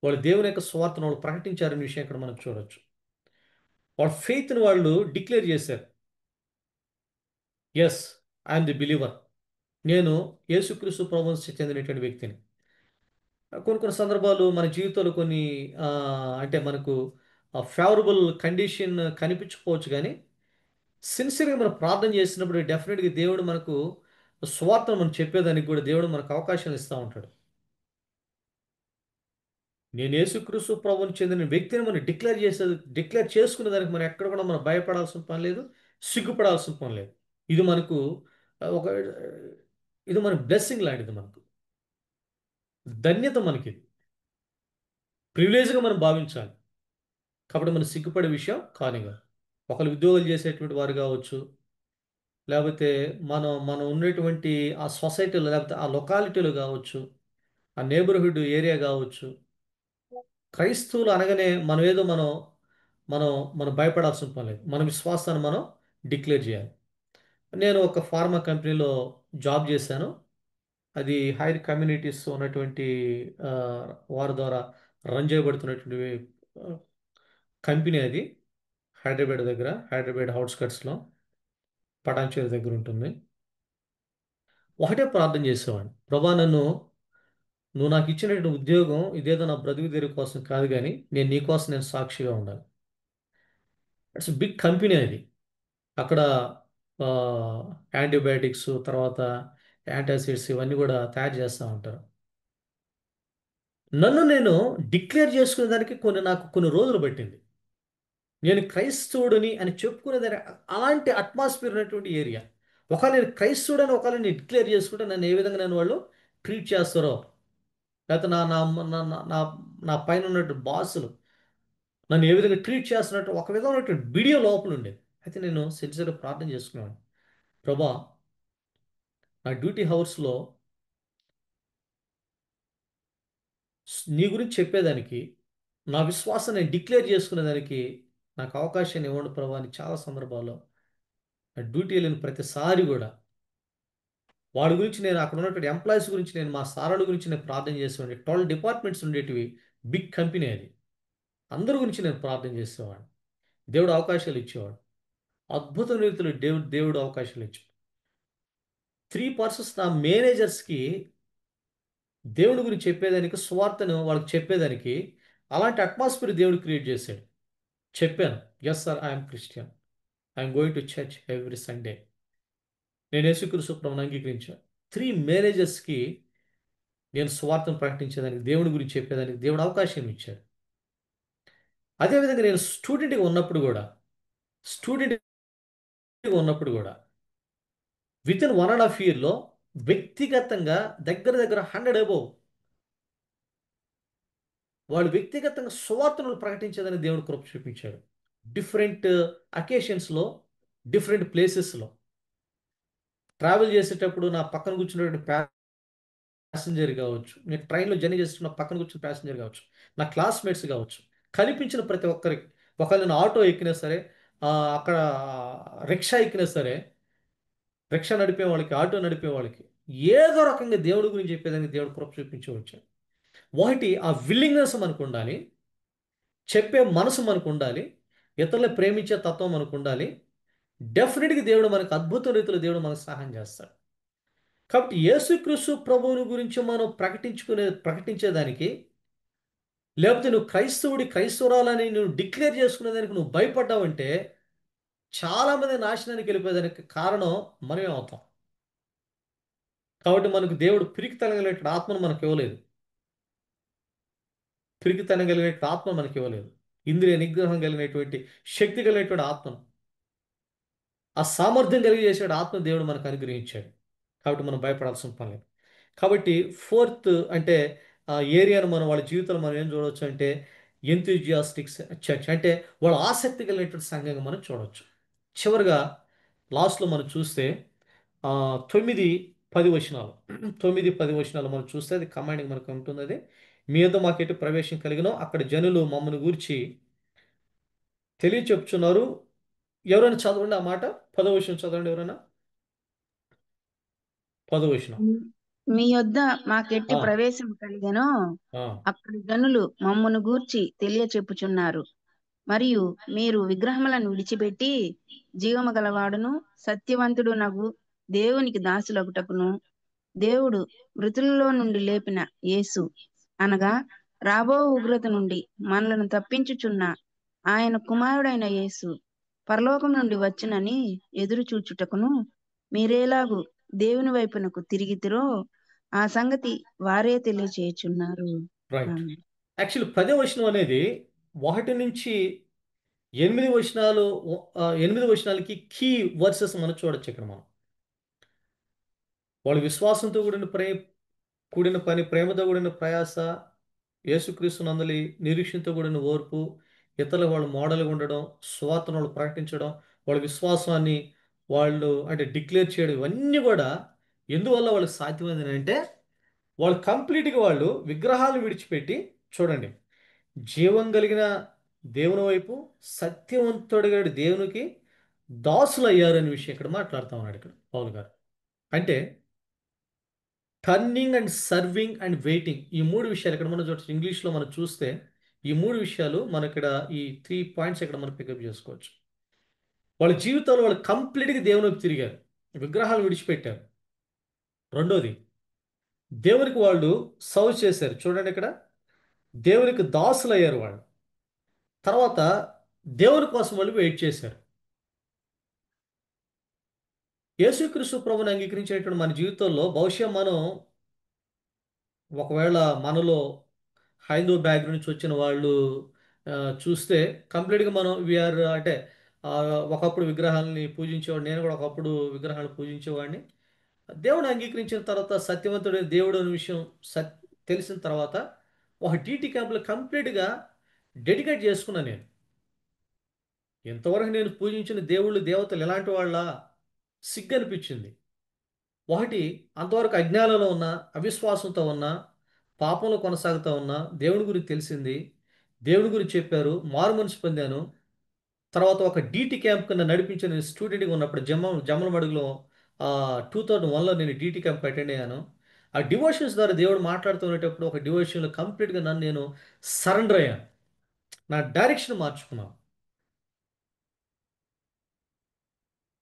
వాళ్ళు దేవుని యొక్క సువార్తను వాళ్ళు ప్రకటించారనే విషయం ఇక్కడ మనం చూడొచ్చు. వాళ్ళ ఫెయిత్ని వాళ్ళు డిక్లేర్ చేశారు. ఎస్, ఐఎమ్ ది బిలీవర్, నేను యేసుక్రీస్తు ప్రభువుకి చెందినటువంటి వ్యక్తిని. కొన్ని కొన్ని సందర్భాలు మన జీవితంలో కొన్ని ఆ, అంటే మనకు ఫేవరబుల్ కండిషన్ కనిపించకపోవచ్చు, కానీ సిన్సియర్గా మనం ప్రార్థన చేసినప్పుడు డెఫినెట్గా దేవుడు మనకు సువార్తను మనం చెప్పేదానికి కూడా దేవుడు మనకు అవకాశం ఇస్తూ ఉంటాడు. నేను యేసుక్రీస్తు ప్రభువుని చెందిన వ్యక్తిని మనం డిక్లేర్ చేసుకునే దానికి మనం ఎక్కడ కూడా మనం భయపడాల్సిన పని లేదు, సిగ్గుపడాల్సిన పని లేదు. ఇది మనకు ఒక ఇది మన బ్లెస్సింగ్ లాంటిది, మనకు ధన్యత, మనకి ప్రివిలేజ్గా మనం భావించాలి. కాబట్టి మనం సిగ్గుపడే విషయం కానిగా ఒకరు ఉద్యోగాలు చేసేటువంటి వారు కావచ్చు, లేకపోతే మనం మనం ఉన్నటువంటి ఆ సొసైటీలో లేకపోతే ఆ లొకాలిటీలో కావచ్చు, ఆ నేబర్హుడ్ ఏరియా కావచ్చు, క్రైస్తవులు అనగానే మనం ఏదో మనం మనం మనం భయపడాల్సిన పని లేదు. మన విశ్వాసాన్ని మనం డిక్లేర్ చేయాలి. నేను ఒక ఫార్మా కంపెనీలో జాబ్ చేశాను. అది హైర్ కమ్యూనిటీస్ ఉన్నటువంటి ఆ, వారి ద్వారా రన్ చేయబడుతున్నటువంటి కంపెనీ అది. హైదరాబాద్ అవుట్స్కట్స్లో పటాన్చేరు దగ్గర ఉంటుంది. ఒకటే ప్రార్థన చేసేవాడిని, ప్రభా నువ్వు నాకు ఇచ్చినటువంటి ఉద్యోగం ఇదేదో నా బ్రతుకు తెరువు కోసం కాదు, కానీ నీ కోసం నేను సాక్షిగా ఉండాలి. ఇట్స్ బిగ్ కంపెనీ అది. అక్కడ యాంటీబయాటిక్స్, తర్వాత యాంటాసిడ్స్ ఇవన్నీ కూడా తయారు చేస్తూ ఉంటారు. నన్ను నేను డిక్లేర్ చేసుకునే దానికి నాకు కొన్ని రోజులు పట్టింది. నేను క్రైస్తవుడిని అని చెప్పుకునే దాని అలాంటి అట్మాస్ఫియర్ ఉన్నటువంటి ఏరియా. ఒకవేళ నేను క్రైస్తవుడని ఒకవేళ నేను డిక్లేర్ చేసుకుంటే నన్ను ఏ విధంగా నేను వాళ్ళు ట్రీట్ చేస్తారో, లేకపోతే నా నా నా నా నా- నా పైన ఉన్నటువంటి బాసులు నన్ను ఏ విధంగా ట్రీట్ చేస్తున్నట్టు ఒక విధమైనటువంటి వీడియో లోపల ఉండేది. అయితే నేను సిన్సియర్గా ప్రార్థన చేసుకున్నాను, ప్రభా నా డ్యూటీ హవర్స్లో నీ గురించి చెప్పేదానికి, నా విశ్వాసాన్ని నేను డిక్లేర్ చేసుకునేదానికి నాకు అవకాశాన్ని ఇవ్వండి ప్రభా అని చాలా సందర్భాల్లో నా డ్యూటీ వెళ్ళిన ప్రతిసారి కూడా వాడి గురించి నేను అక్కడ ఉన్నటువంటి ఎంప్లాయీస్ గురించి నేను మా సారాల గురించి నేను ప్రార్థన చేసేవాడిని. 12 డిపార్ట్మెంట్స్ ఉండేటివి, బిగ్ కంపెనీ అది. అందరి గురించి నేను ప్రార్థన చేసేవాడిని. దేవుడు అవకాశాలు ఇచ్చేవాడు. అద్భుత రీతిలో దేవుడు అవకాశాలు ఇచ్చాడు. 3 పర్సన్స్ నా మేనేజర్స్కి దేవుడి గురించి చెప్పేదానికి, సువార్తను వాళ్ళకి చెప్పేదానికి అలాంటి అట్మాస్ఫియర్ దేవుడు క్రియేట్ చేశాడు. చెప్పాను, yes sir, I'm Christian, I'm going to church every Sunday. నేను యేసుక్రీస్తు ప్రభువుని అంగీకరించాను. 3 మేనేజర్స్కి నేను సువార్తను ప్రకటించేదానికి, దేవుడి గురించి చెప్పేదానికి దేవుడు అవకాశం ఇచ్చాడు. అదేవిధంగా నేను స్టూడెంట్గా ఉన్నప్పుడు కూడా విత్ ఇన్ 1.5 year వ్యక్తిగతంగా దగ్గర దగ్గర 100 అబోవ్ వాళ్ళు వ్యక్తిగతంగా సువార్తను ప్రకటించేదని దేవుడు కృప చూపించాడు. డిఫరెంట్ అకేషన్స్లో, డిఫరెంట్ ప్లేసెస్లో ట్రావెల్ చేసేటప్పుడు నా పక్కన కూర్చున్నటువంటి ప్యాసింజర్ కావచ్చు, నేను ట్రైన్లో జర్నీ చేస్తున్న పక్కన కూర్చున్న ప్యాసింజర్ కావచ్చు, నా క్లాస్మేట్స్ కావచ్చు, కనిపించిన ప్రతి ఒక్కరికి, ఒకవేళ నేను ఆటో ఎక్కినా సరే, అక్కడ రిక్షా ఎక్కినా సరే, రిక్షా నడిపే వాళ్ళకి, ఆటో నడిపే వాళ్ళకి ఏదో రకంగా దేవుడి గురించి చెప్పేదానికి దేవుడు కృప చూపించి వచ్చాడు. ఒకటి ఆ విల్లింగ్నెస్ మనకు ఉండాలి, చెప్పే మనసు మనకు ఉండాలి, ఇతరులను ప్రేమించే తత్వం మనకు ఉండాలి. డెఫినెట్గా దేవుడు మనకు అద్భుత రీతిలో దేవుడు మనకు సహాయం చేస్తాడు. కాబట్టి యేసుక్రీస్తు ప్రభువుని గురించి మనం ప్రకటించేదానికి, లేకపోతే నువ్వు క్రైస్తవురాలని నువ్వు డిక్లేర్ చేసుకునేదానికి నువ్వు భయపడ్డావంటే చాలామంది నాశనానికి వెళ్ళిపోయేదానికి కారణం మనమే అవుతాం. కాబట్టి మనకు దేవుడు పిరికితనం కలిగినటువంటి ఆత్మను మనకు ఇవ్వలేదు. పిరికితనం కలిగినటువంటి ఆత్మ మనకి ఇవ్వలేదు. ఇంద్రియ నిగ్రహం కలిగినటువంటి శక్తి కలిగినటువంటి ఆత్మను, ఆ సామర్థ్యం కలిగజేసాడు ఆత్మ దేవుడు మనకు అనుగ్రహించాడు. కాబట్టి మనం భయపడాల్సిన పని లేదు. కాబట్టి ఫోర్త్ అంటే ఆ ఏరియాను మనం వాళ్ళ జీవితంలో మనం ఏం చూడవచ్చు అంటే ఎంతూజియాస్టిక్స్ చర్చ్ అంటే వాళ్ళ ఆసక్తి కలిగినటువంటి సంఘంగా మనం చూడవచ్చు. చివరిగా లాస్ట్లో మనం చూస్తే ఆ, 9-10 వచనాలు 9-10 వచనాలు మనం చూస్తే అది కమాండింగ్ మనకు ఉంటుంది. అది మీద మాకెటు ప్రవేశం కలిగినో అక్కడ జనులు మమ్మల్ని గూర్చి తెలియచెప్తున్నారు. ఎవరైనా చదవండి ఆ మాట. 10వ వచనం చదవండి ఎవరైనా. 10వ వచనం. మీ మీ యొద్ద మాకెట్టి ఆ, ప్రవేశం కలిగెనో ఆ, అక్కడి జనులు మమ్మును గూర్చి తెలియచెప్పుచున్నారు. మరియు మీరు విగ్రహములను విడిచిపెట్టి జీవము గలవాడును సత్యవంతుడు నగు దేవునికి దాసులగుటకును దేవుడు మృతులలో నుండి లేపిన యేసు అనగా రాబో ఉగ్రత నుండి మనలను తప్పించుచున్న ఆయన కుమారుడైన యేసు పరలోకం నుండి వచ్చునని ఎదురు చూచుటకును మీరేలాగు దేవుని వైపునకు తిరిగితిరో ఆ సంగతి వారే తెలియచేయుచున్నారు. రైట్. ఆమేన్. యాక్చువల్లీ 10వ వచనం అనేది 1-8 వచనాలు 8 వచనాలకి కీ వర్సెస్ మనం చూడొచ్చు ఇక్కడ మనం. వాళ్ళు విశ్వాసంతో కూడిన పని, ప్రేమతో కూడిన ప్రయాస, యేసుక్రీస్తు నందలి నిరీక్షణతో కూడిన ఓర్పు, ఇతరుల వాళ్ళు మోడల్గా ఉండడం, సువార్తను వాళ్ళు ప్రకటించడం, వాళ్ళ విశ్వాసాన్ని వాళ్ళు అంటే డిక్లేర్ చేయడం, ఇవన్నీ కూడా ఎందువల్ల వాళ్ళకి సాధ్యమైంది అంటే వాళ్ళు కంప్లీట్గా వాళ్ళు విగ్రహాలు విడిచిపెట్టి చూడండి జీవం కలిగిన దేవుని వైపు సత్యవంతుడిగా దేవునికి దాసులు అయ్యారు అనే విషయం ఇక్కడ మాట్లాడుతా ఉన్నాడు ఇక్కడ పౌలు గారు. అంటే turning and serving and waiting, ఈ 3 విషయాలు ఇక్కడ మనం చూడొచ్చు. ఇంగ్లీష్లో మనం చూస్తే ఈ 3 విషయాలు మన ఇక్కడ ఈ 3 పాయింట్స్ ఇక్కడ మనం పికప్ చేసుకోవచ్చు. వాళ్ళ జీవితంలో వాళ్ళు కంప్లీట్గా దేవునికి తిరిగారు, విగ్రహాలు విడిచిపెట్టారు. రెండోది దేవునికి వాళ్ళు సర్వ్ చేశారు. చూడండి ఇక్కడ దేవునికి దాసులు అయ్యారు వాళ్ళు. తర్వాత దేవుని కోసం వాళ్ళు వెయిట్ చేశారు. యేసుక్రీస్తు ప్రభుని అంగీకరించేటువంటి మన జీవితంలో బహుశా మనం ఒకవేళ మనలో హైందవ బ్యాక్గ్రౌండ్ నుంచి వచ్చిన వాళ్ళు ఆ, చూస్తే కంప్లీట్గా మనం వీఆర్ అంటే ఆ, ఒకప్పుడు విగ్రహాలని పూజించేవాడు. నేను కూడా ఒకప్పుడు విగ్రహాలను పూజించేవాడిని. దేవుడు అంగీకరించిన తర్వాత సత్యవంతుడైన దేవుడు అనే విషయం సత్ తెలిసిన తర్వాత ఒక డీటీ క్యాంపులో కంప్లీట్గా డెడికేట్ చేసుకున్నాను నేను. ఎంతవరకు నేను పూజించిన దేవుళ్ళు దేవతలు ఎలాంటి వాళ్ళ సిగ్గు అనిపించింది. ఒకటి, అంతవరకు అజ్ఞానంలో ఉన్నా, అవిశ్వాసంతో ఉన్నా, పాపంలో కొనసాగుతూ ఉన్నా, దేవుడి గురించి తెలిసింది, దేవుడి గురించి చెప్పారు, మారు మనసు పొందాను. తర్వాత ఒక డీటీ క్యాంప్ కింద నడిపించిన నేను స్టూడెంట్గా ఉన్నప్పుడు జమ్మలమడుగులో 2001లో నేను డీటీ క్యాంప్ అటెండ్ అయ్యాను. ఆ డివోషన్స్ ద్వారా దేవుడు మాట్లాడుతున్నప్పుడు ఒక డివోషన్లో కంప్లీట్గా నన్ను నేను సరెండర్ అయ్యాను. నా డైరెక్షన్ మార్చుకున్నాను.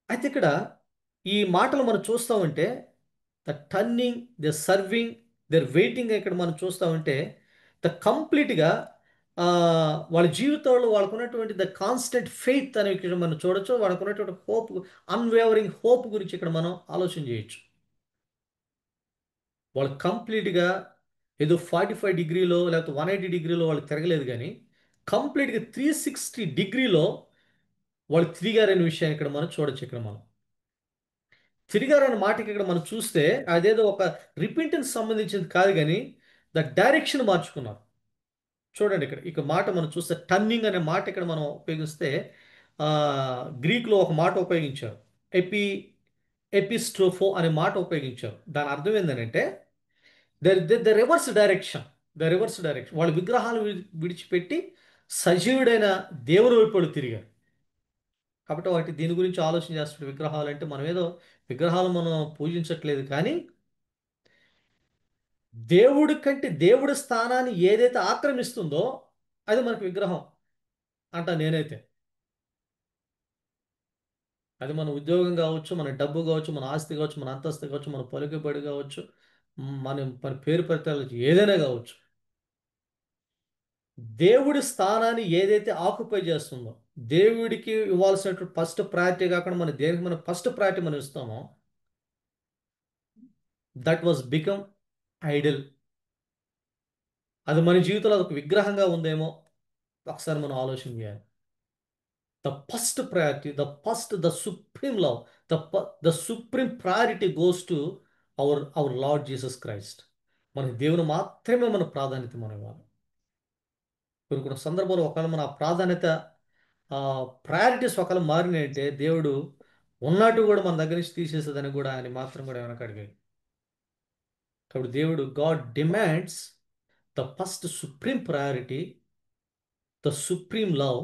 అయితే ఇక్కడ ఈ మాటలు మనం చూస్తూ ఉంటే the turning, the serving, their waiting ఇక్కడ మనం చూస్తూ ఉంటే ద కంప్లీట్గా వాళ్ళ జీవితంలో వాళ్ళకు ఉన్నటువంటి ద కాన్స్టెంట్ ఫెయిత్ అనే ఇక్కడ మనం చూడొచ్చు. వాళ్ళకు ఉన్నటువంటి హోప్, అన్వేవరింగ్ హోప్ గురించి ఇక్కడ మనం ఆలోచన చేయొచ్చు. వాళ్ళు కంప్లీట్గా ఏదో 45 డిగ్రీలో లేకపోతే 180 డిగ్రీలో వాళ్ళు తిరగలేదు, కానీ కంప్లీట్గా 360 డిగ్రీలో వాళ్ళు తిరిగారనే విషయాన్ని ఇక్కడ మనం చూడొచ్చు. ఇక్కడ మనం తిరిగారన్న మాటకి ఇక్కడ మనం చూస్తే అదేదో ఒక రిపీటెన్స్ సంబంధించింది కాదు, కానీ ద డైరెక్షన్ మార్చుకున్నారు. చూడండి ఇక్కడ ఇక మాట మనం చూస్తే టర్నింగ్ అనే మాట ఇక్కడ మనం ఉపయోగిస్తే ఆ, గ్రీక్లో ఒక మాట ఉపయోగించారు. ఎపి ఎపిస్ట్రోఫో అనే మాట ఉపయోగించారు. దాని అర్థం ఏంటంటే ద రివర్స్ డైరెక్షన్. వాళ్ళ విగ్రహాలు విడిచిపెట్టి సజీవుడైన దేవుని వైపు వాళ్ళు తిరిగారు. కాబట్టి వాటి దీని గురించి ఆలోచన చేస్తున్న విగ్రహాలు అంటే మనం ఏదో విగ్రహాలు మనం పూజించట్లేదు, కానీ దేవుడి కంటే దేవుడి స్థానాన్ని ఏదైతే ఆక్రమిస్తుందో అది మనకు విగ్రహం అంట నేనైతే. అది మన ఉద్యోగం కావచ్చు, మన డబ్బు కావచ్చు, మన ఆస్తి కావచ్చు, మన అంతస్తు కావచ్చు, మన పలుకుబడి కావచ్చు, మన పేరు పరిచయాలు ఏదైనా కావచ్చు. దేవుడి స్థానాన్ని ఏదైతే ఆక్యుపై చేస్తుందో, దేవుడికి ఇవ్వాల్సినటువంటి ఫస్ట్ ప్రయారిటీ కాకుండా మన దేనికి మనం ఫస్ట్ ప్రయారిటీ మనం ఇస్తామో దట్ వాజ్ బికమ్ ఐడల్. అది మన జీవితంలో అదొక విగ్రహంగా ఉందేమో ఒకసారి మనం ఆలోచన చేయాలి. The first priority, the supreme love, the supreme priority goes to our Lord Jesus Christ. మన దేవుని మాత్రమే మన ప్రాధాన్యత మనం ఇవ్వాలి. కొన్ని కొన్ని సందర్భాల్లో ఒకవేళ మన ప్రాధాన్యత ప్రయారిటీస్ ఒకవేళ మారినాయంటే దేవుడు ఉన్నట్టు కూడా మన దగ్గర నుంచి తీసేసేదని కూడా ఆయన మాత్రం కూడా వెనక అడిగాడు. కాబట్టి దేవుడు God demands the first supreme priority, the supreme love.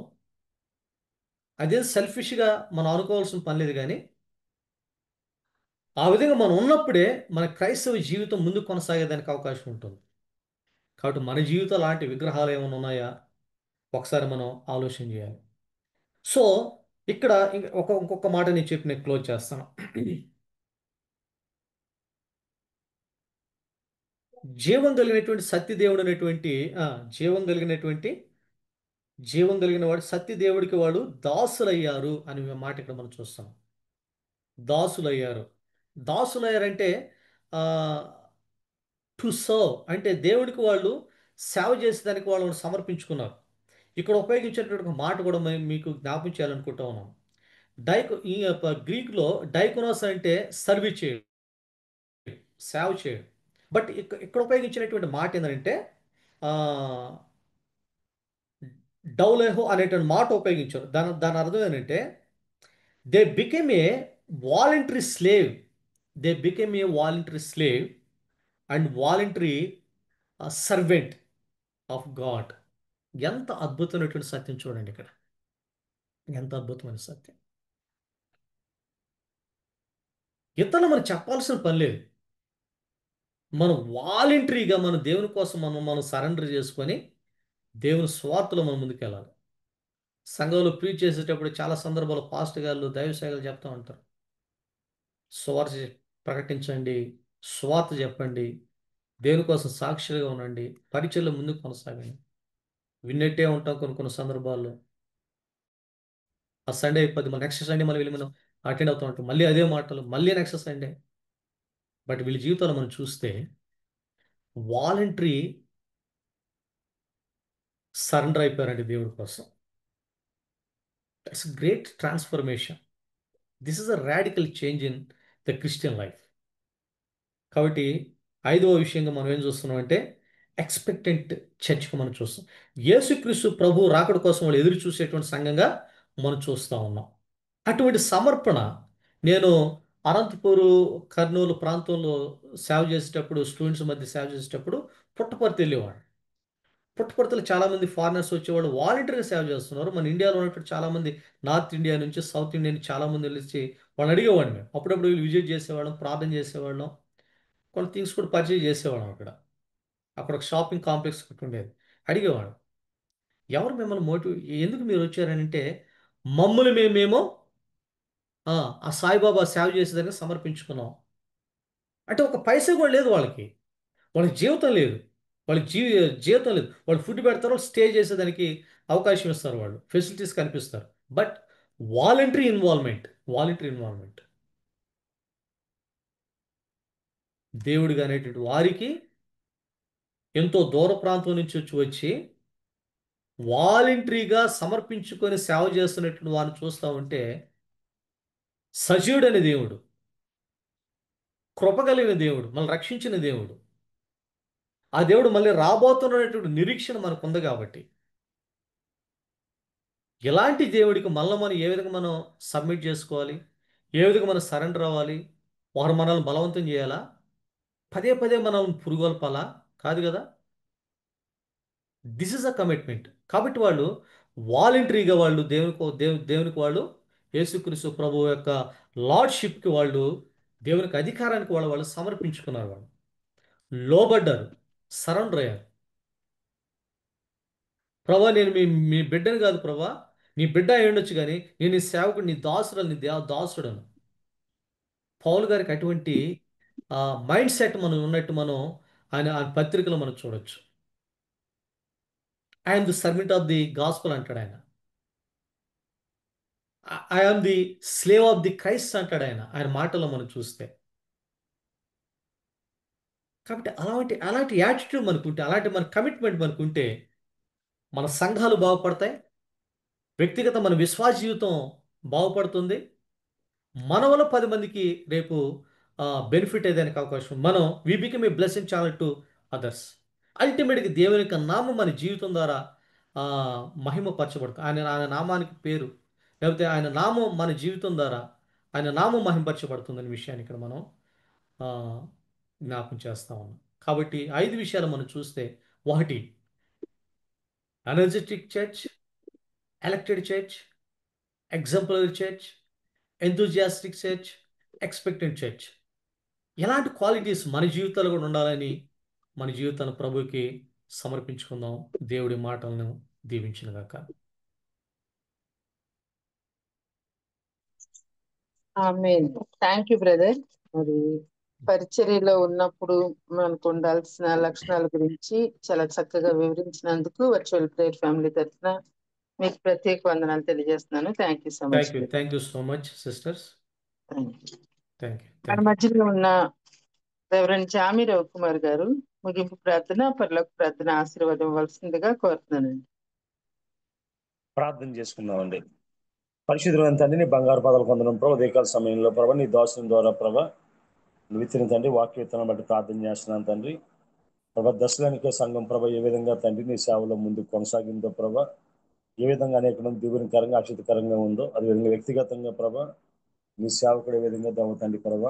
అదే సెల్ఫిష్గా మనం అనుకోవాల్సిన పని లేదు, కానీ ఆ విధంగా మనం ఉన్నప్పుడే మన క్రైస్తవ జీవితం ముందుకు కొనసాగేదానికి అవకాశం ఉంటుంది. కాబట్టి మన జీవితం లాంటి విగ్రహాలు ఏమైనా ఉన్నాయా ఒకసారి మనం ఆలోచన చేయాలి. సో ఇక్కడ ఇంకొక మాట నేను చెప్పి నేను క్లోజ్ చేస్తాను. జీవం కలిగినటువంటి సత్యదేవుడు అనేటువంటి జీవం కలిగిన వాడు సత్యదేవుడికి వాడు దాసులయ్యారు అనే మాట ఇక్కడ మనం చూస్తాం. దాసులయ్యారు. దాసులయ్యారంటే టు సర్వ్ అంటే దేవుడికి వాళ్ళు సేవ చేసేదానికి వాళ్ళు సమర్పించుకున్నారు. ఇక్కడ ఉపయోగించేటువంటి ఒక మాట కూడా మీకు జ్ఞాపకం చేయాలనుకుంటా ఉన్నాం. ఈ గ్రీక్లో డైకోనోస్ అంటే సర్వీస్ చేయడం, సేవ చేయడం. బట్ ఇక్కడ ఉపయోగించినటువంటి మాట ఏంటంటే డౌలెహో అనేటువంటి మాట ఉపయోగించారు. దాని అర్థం ఏంటంటే they became a voluntary slave. And voluntary servant of God. ఎంత అద్భుతమైనటువంటి సత్యం చూడండి ఇక్కడ. ఎంత అద్భుతమైన సత్యం. ఇతరులు మనం చెప్పాల్సిన పని లేదు. మనం వాలంటరీగా మన దేవుని కోసం మనం సరెండర్ చేసుకొని దేవుని స్వార్థలో మనం ముందుకెళ్ళాలి. సంఘంలో ప్రీచ్ చేసేటప్పుడు చాలా సందర్భాలు పాస్టర్ గారు దైవసేవలు చెప్తూ ఉంటారు. స్వార్థ ప్రకటించండి, స్వార్థ చెప్పండి, దేవుని కోసం సాక్షులుగా ఉండండి, పరిచయలో ముందుకు కొనసాగండి. విన్నట్టే ఉంటాం కొన్ని సందర్భాల్లో. ఆ సండే అయిపోద్ది, మన నెక్స్ట్ సండే మనం అటెండ్ అవుతూ ఉంటాం, మళ్ళీ అదే మాటలు, మళ్ళీ నెక్స్ట్ సండే. బట్ వీళ్ళ జీవితాలు మనం చూస్తే వాలంటరీ సరెండర్ అయిపోయారండి దేవుడి కోసం. It's great transformation. This is a radical change in the Christian life. కాబట్టి 5వ విషయంగా మనం ఏం చూస్తున్నాం అంటే ఎక్స్పెక్టెంట్ చర్చ్కి మనం చూస్తాం. యేసుక్రీస్తు ప్రభు రాకడ కోసం వాళ్ళు ఎదురు చూసేటువంటి సంఘంగా మనం చూస్తూ ఉన్నాం. అటువంటి సమర్పణ నేను అనంతపూరు, కర్నూలు ప్రాంతంలో సేవ చేసేటప్పుడు, స్టూడెంట్స్ మధ్య సేవ చేసేటప్పుడు పుట్టపర్తి వెళ్ళేవాడు. పుట్టపర్తిలో చాలామంది ఫారినర్స్ వచ్చేవాళ్ళు వాలంటీర్గా సేవ చేస్తున్నారు. మన ఇండియాలో ఉన్నటువంటి చాలామంది నార్త్ ఇండియా నుంచి, సౌత్ ఇండియా నుంచి చాలామంది వెళ్ళి వాళ్ళని అడిగేవాడిని. మేము అప్పుడప్పుడు విజిట్ చేసేవాళ్ళం, ప్రార్థన చేసేవాళ్ళం, కొన్ని థింగ్స్ కూడా పర్చేజ్ చేసేవాళ్ళం. అక్కడ ఒక షాపింగ్ కాంప్లెక్స్ ఒకటి ఉండేది. అడిగేవాడు, ఎవరు మిమ్మల్ని ఎందుకు మీరు వచ్చారని అంటే, మమ్మల్ని మేమేమో ఆ సాయిబాబా సేవ చేసేదానికి సమర్పించుకున్నాం. అంటే ఒక పైసా కూడా లేదు వాళ్ళకి. వాళ్ళకి జీవితం లేదు. వాళ్ళకి జీవితం లేదు. వాళ్ళు ఫుడ్ పెడతారు, స్టే చేసేదానికి అవకాశం ఇస్తారు, వాళ్ళు ఫెసిలిటీస్ కనిపిస్తారు. బట్ వాలంటరీ ఇన్వాల్వ్మెంట్ దేవుడిగా అనేటువంటి వారికి ఎంతో దూర ప్రాంతం నుంచి వచ్చి వాలంటరీగా సమర్పించుకొని సేవ చేస్తున్నటువంటి వారిని చూస్తూ ఉంటే సజీవుడైన దేవుడు, కృపగలిగిన దేవుడు, మనల్ని రక్షించిన దేవుడు, ఆ దేవుడు మళ్ళీ రాబోతున్నటువంటి నిరీక్షణ మనకు ఉంది. కాబట్టి ఇలాంటి దేవుడికి మళ్ళీ మనం ఏ విధంగా మనం సబ్మిట్ చేసుకోవాలి, ఏ విధంగా మనం సరెండర్ అవ్వాలి, వారు మనల్ని బలవంతం చేయాలా, పదే పదే మనల్ని పురుగొల్పాలా? కాదు కదా. This is a commitment. కాబట్టి వాళ్ళు వాలంటరీగా వాళ్ళు దేవునికి వాళ్ళు యేసుక్రీస్తు ప్రభు యొక్క లార్డ్షిప్కి వాళ్ళు దేవునికి అధికారానికి వాళ్ళు సమర్పించుకున్నారు. వాళ్ళు లోబడ్డారు, సరెండర్ అయ్యారు. ప్రభా, నేను మీ బిడ్డను కాదు ప్రభా, నీ బిడ్డ అయి ఉండొచ్చు, కానీ నేను నీ సేవకుడు, నీ దాసుడు, దాసుడను. పౌలు గారికి అటువంటి మైండ్ సెట్ మనం ఉన్నట్టు మనం ఆయన పత్రికలో మనం చూడొచ్చు. I'm the servant of the gospel అంటాడు ఆయన. I'm the slave of the Christ అంటాడు ఆయన మాటల్లో మనం చూస్తే. కాబట్టి అలాంటి యాటిట్యూడ్ మనకుంటే, అలాంటి మన కమిట్మెంట్ మనకుంటే మన సంఘాలు బాగుపడతాయి, వ్యక్తిగత మన విశ్వాస జీవితం బాగుపడుతుంది. మన వల్ల 10 మందికి రేపు బెనిఫిట్ అయ్యేదానికి అవకాశం. మనం we become a blessing channel to others. అల్టిమేట్గా దేవుని యొక్క నామం మన జీవితం ద్వారా మహిమపరచబడుతుంది. ఆయన నామానికి పేరు, లేకపోతే ఆయన నామం మన జీవితం ద్వారా ఆయన నామం మహిమపరచబడుతుందనే విషయాన్ని ఇక్కడ మనం ఆ, జ్ఞాపకం చేస్తా ఉన్నాం. కాబట్టి 5 విషయాలు మనం చూస్తే, 1 energetic church, elected church, exemplary church, enthusiastic church, expectant church. ఎలాంటి క్వాలిటీస్ మన జీవితాలు కూడా ఉండాలని మన జీవితాన్ని ప్రభుకి సమర్పించుకుందాం. దేవుడి మాటలను దీవించునుగాక. ఆమేన్. Thank you brother. మరి పరిచర్యలో ఉన్నప్పుడు మనకు ఉండాల్సిన లక్షణాల గురించి చాలా చక్కగా వివరించినందుకు వర్చువల్ ప్రేయర్ ఫ్యామిలీ తరఫున మీకు ప్రత్యేక వందనాలు తెలియజేస్తున్నాను. Thank you so much. Thank you so much sisters. Thank మన యూ. మధ్యలో ఉన్న రెవరెండ్ జామి రవికుమార్ గారు ముగింపు ప్రార్థన, పరలోక ప్రార్థన ఆశీర్వాదం ఇవ్వాల్సిందిగా కోరుతున్నానండి. ప్రార్థన చేసుకుందామండి. పరిశుద్ధమైన తండ్రి, నీ బంగారు పదాలు పొందడం ప్రభు ఉదయకాల సమయంలో ప్రభు నీ దోషం ద్వారా ప్రభ నువ్వు ఇచ్చిన తండ్రి వాక్య విత్తనం బట్టి ప్రార్థన చేస్తున్నాను తండ్రి. ప్రభ దశలనికే సంఘం ప్రభ ఏ విధంగా తండ్రి నీ సేవలో ముందుకు కొనసాగిందో ప్రభ, ఏ విధంగా అనేక మంది దిగునికరంగా ఆశ్చితకరంగా ఉందో అదేవిధంగా వ్యక్తిగతంగా ప్రభ నీ సేవకుడు ఏ విధంగా తండ్రి ప్రభ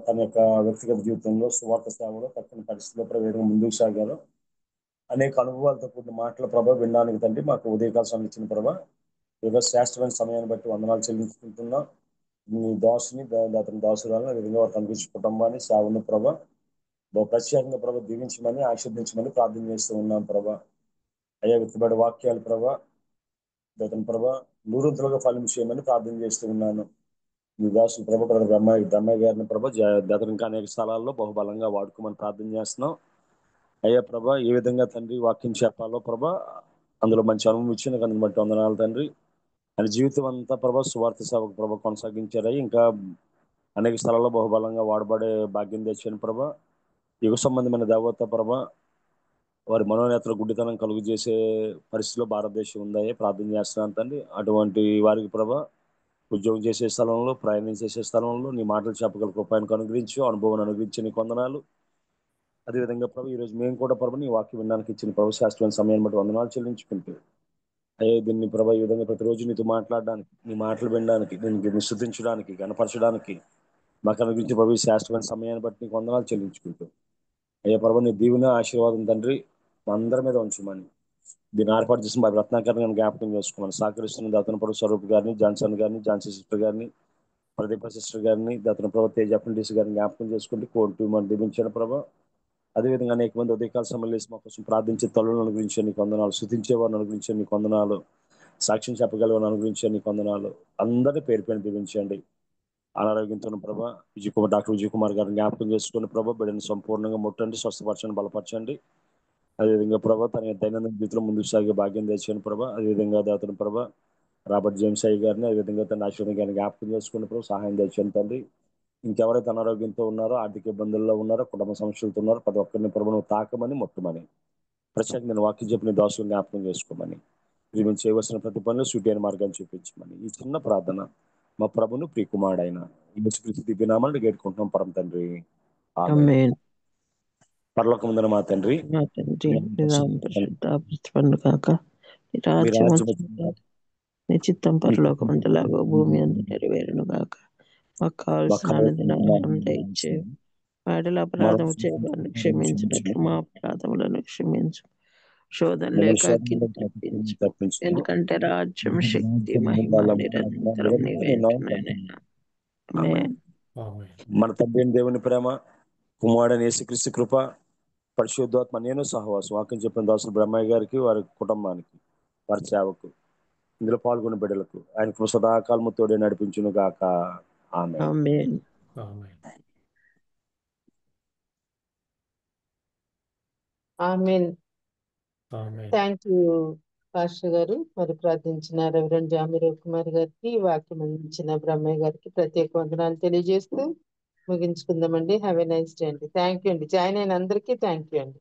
తన యొక్క వ్యక్తిగత జీవితంలో సువార్త సేవలో తక్కువ పరిస్థితుల్లో ప్రభ ఏ విధంగా ముందుకు సాగారో అనేక అనుభవాలతో కూడిన మాటల ప్రభ వినడానికి తండ్రి మాకు ఉదయకాల సమయం ఇచ్చిన ప్రభ ఏదో శ్రేష్టమైన సమయాన్ని బట్టి వందనాలు చెల్లించుకుంటున్నాం. నీ దాసుని అతని దాసురాలను విధంగా వారు కనిపించే కుటుంబాన్ని సేవను ప్రభ ప్రత్యేకంగా ప్రభ దీవించమని ఆశీర్దించమని ప్రార్థన చేస్తూ ఉన్నాం ప్రభ. అయ్యా విత్తబడి వాక్యాలు ప్రభ అతని ప్రభ నూరంతులుగా ఫలం చేయమని ప్రార్థన చేస్తూ ఉన్నాను. నీ దాసుని ప్రభ బ్రహ్మయ్య గారిని ప్రభ అతను ఇంకా అనేక స్థలాల్లో బహుబలంగా వాడుకోమని ప్రార్థన చేస్తున్నాం. అయ్యా ప్రభ ఏ విధంగా తండ్రి వాక్యం చెప్పాలో ప్రభ అందులో మంచి అనుభవం ఇచ్చిన అందుని బట్టి వందనాలు తండ్రి. ఆయన జీవితం అంతా ప్రభా సువార్త సేవకు ప్రభ కొనసాగించారని ఇంకా అనేక స్థలాల్లో బహుబలంగా వాడబడే భాగ్యం తెచ్చాను ప్రభ. యుగ సంబంధమైన దేవత ప్రభ వారి మనోనేతల గుడ్డితనం కలుగు చేసే పరిస్థితిలో భారతదేశం ఉందని ప్రార్థన చేస్తున్నాను తండ్రి. అటువంటి వారికి ప్రభ ఉద్యోగం చేసే స్థలంలో, ప్రయాణం చేసే స్థలంలో నీ మాటలు చెప్పగల కృపాయను అనుగ్రహించు, అనుభవాన్ని అనుగ్రహించి నీ వందనాలు. అదేవిధంగా ప్రభు ఈరోజు మేము కూడా ప్రభు నీ వాక్యం వినడానికి ఇచ్చిన ప్రభు శాస్త్రమైన సమయాన్ని బట్టి వందనాలు చెల్లించుకుంటూ అయ్యే దీన్ని ప్రభా ఈ విధంగా ప్రతిరోజు నీతో మాట్లాడడానికి, నీ మాటలు వినడానికి, నేను స్తుతించడానికి, గణపరచడానికి మాకు అనుగ్రహించిన ప్రభు శాస్త్రమైన సమయాన్ని బట్టి నీకు వందనాలు చెల్లించుకుంటూ అయ్యా ప్రభు నీ దీవెన ఆశీర్వాదం తండ్రి మా అందరి మీద ఉంచమని దీన్ని ఏర్పాటు చేసిన మా రత్నాకరణ జ్ఞాపకం చేసుకోమని సహకరిస్తున్న దాతన ప్రభు స్వరూప్ గారిని, జాన్సన్ గారిని, ఝాన్సీ సిస్టర్ గారిని, ప్రదీప సిస్టర్ గారిని, దాతన ప్రభు తేజ అప్రెంటిస్ గారిని జ్ఞాపకం చేసుకుంటూ కోర్టు మనం దీవించాను ప్రభా. అదేవిధంగా అనేక మంది ఉదయకాల సమయంలో మా కోసం ప్రార్థించే తల్లులను అనుగ్రహించే నీకు వందనాలు, స్తుతించేవారిని అనుగ్రహించే నీకు వందనాలు, సాక్ష్యం చెప్పగలవని అనుగ్రహించే నీకు వందనాలు. అందరినీ పేరు పైన దీవించండి. అనారోగ్యంతో ప్రభా డాక్టర్ విజయ్ కుమార్ గారిని జ్ఞాపకం చేసుకుని ప్రభా బిడ్డను సంపూర్ణంగా ముట్టండి, స్వస్థపరచండి, బలపరచండి. అదేవిధంగా ప్రభా తన దైనందిన జీవితంలో ముందుకు సాగే భాగ్యం తెచ్చాను ప్రభా. అదేవిధంగా దాతను ప్రభా రాబర్ట్ జేమ్స్ అయ్య గారిని, అదేవిధంగా తన ఆశ్రమం గారిని జ్ఞాపకం చేసుకుని ప్రభు సహాయం తెచ్చాను తండ్రి. ఇంకెవరైతే అనారోగ్యంతో ఉన్నారో, ఆర్థిక ఇబ్బందుల్లో ఉన్నారో, కుటుంబ సమస్యలతో ఉన్నారో ప్రతి ఒక్కరిని ప్రభు నువ్వు తాకమని, ముట్టమని, ప్రత్యేకంగా నేను వాక్యం చెప్పిన దాసులు జ్ఞాపకం చేసుకోమని, మేము చేయవలసిన ప్రతి పనులు సూటి అయిన మార్గాన్ని చూపించమని ఈ చిన్న ప్రార్థన మా ప్రభును ప్రియకుమారుడైన యేసుక్రీస్తు దివ్యనామాలను వేడుకుంటున్నాం పరమ తండ్రి. ఆమేన్. పరలోకం ముందర మా తండ్రి, మా తండ్రి పరిశుద్ధ కాక నీ మీ రాజ్యం రాజ్యం వచ్చును, నీ చిత్తం పరలోకమంతలాగా భూమి అందు నెరవేరును గాక. మాకు కావలసిన అనుదినాహారం దయచేయు, వాటిలో అపరాధం చేయడాన్ని క్షమించినట్లు మా అపరాధములను క్షమించు, శోధన లేక అగ్ని తప్పించు. ఎందుకంటే రాజ్యం, శక్తి, మహిమ నిరంతరం నీవే. ఆమేన్. మన తండ్రి దేవుని ప్రేమ, కుమారుడైన యేసుక్రీస్తు కృప, పరిశుద్ధాత్మ నేను సహవాసం వాక్యం చెప్పిన దాసులు బ్రహ్మయ్య గారికి, వారి కుటుంబానికి, వారి సేవకు, ఇందులో పాల్గొన్న బిడ్డలకు ఆయన సదాకాలము తోడే నడిపించును గాక. ఆమేన్. ఆమేన్. ఆమేన్. థ్యాంక్ యూ పాస్టర్ గారు. మరి ప్రార్థించిన రెవరెండ్ జామిరావు కుమార్ గారికి, వాక్యం అందించిన బ్రహ్మయ్య గారికి ప్రత్యేక వందనాలు తెలియజేస్తూ ముగించుకుందామండి. హ్యావ్ ఎ నైస్ డే అండి. థ్యాంక్ యూ అండి. జాయిన్ అయిన అందరికీ థ్యాంక్ యూ అండి.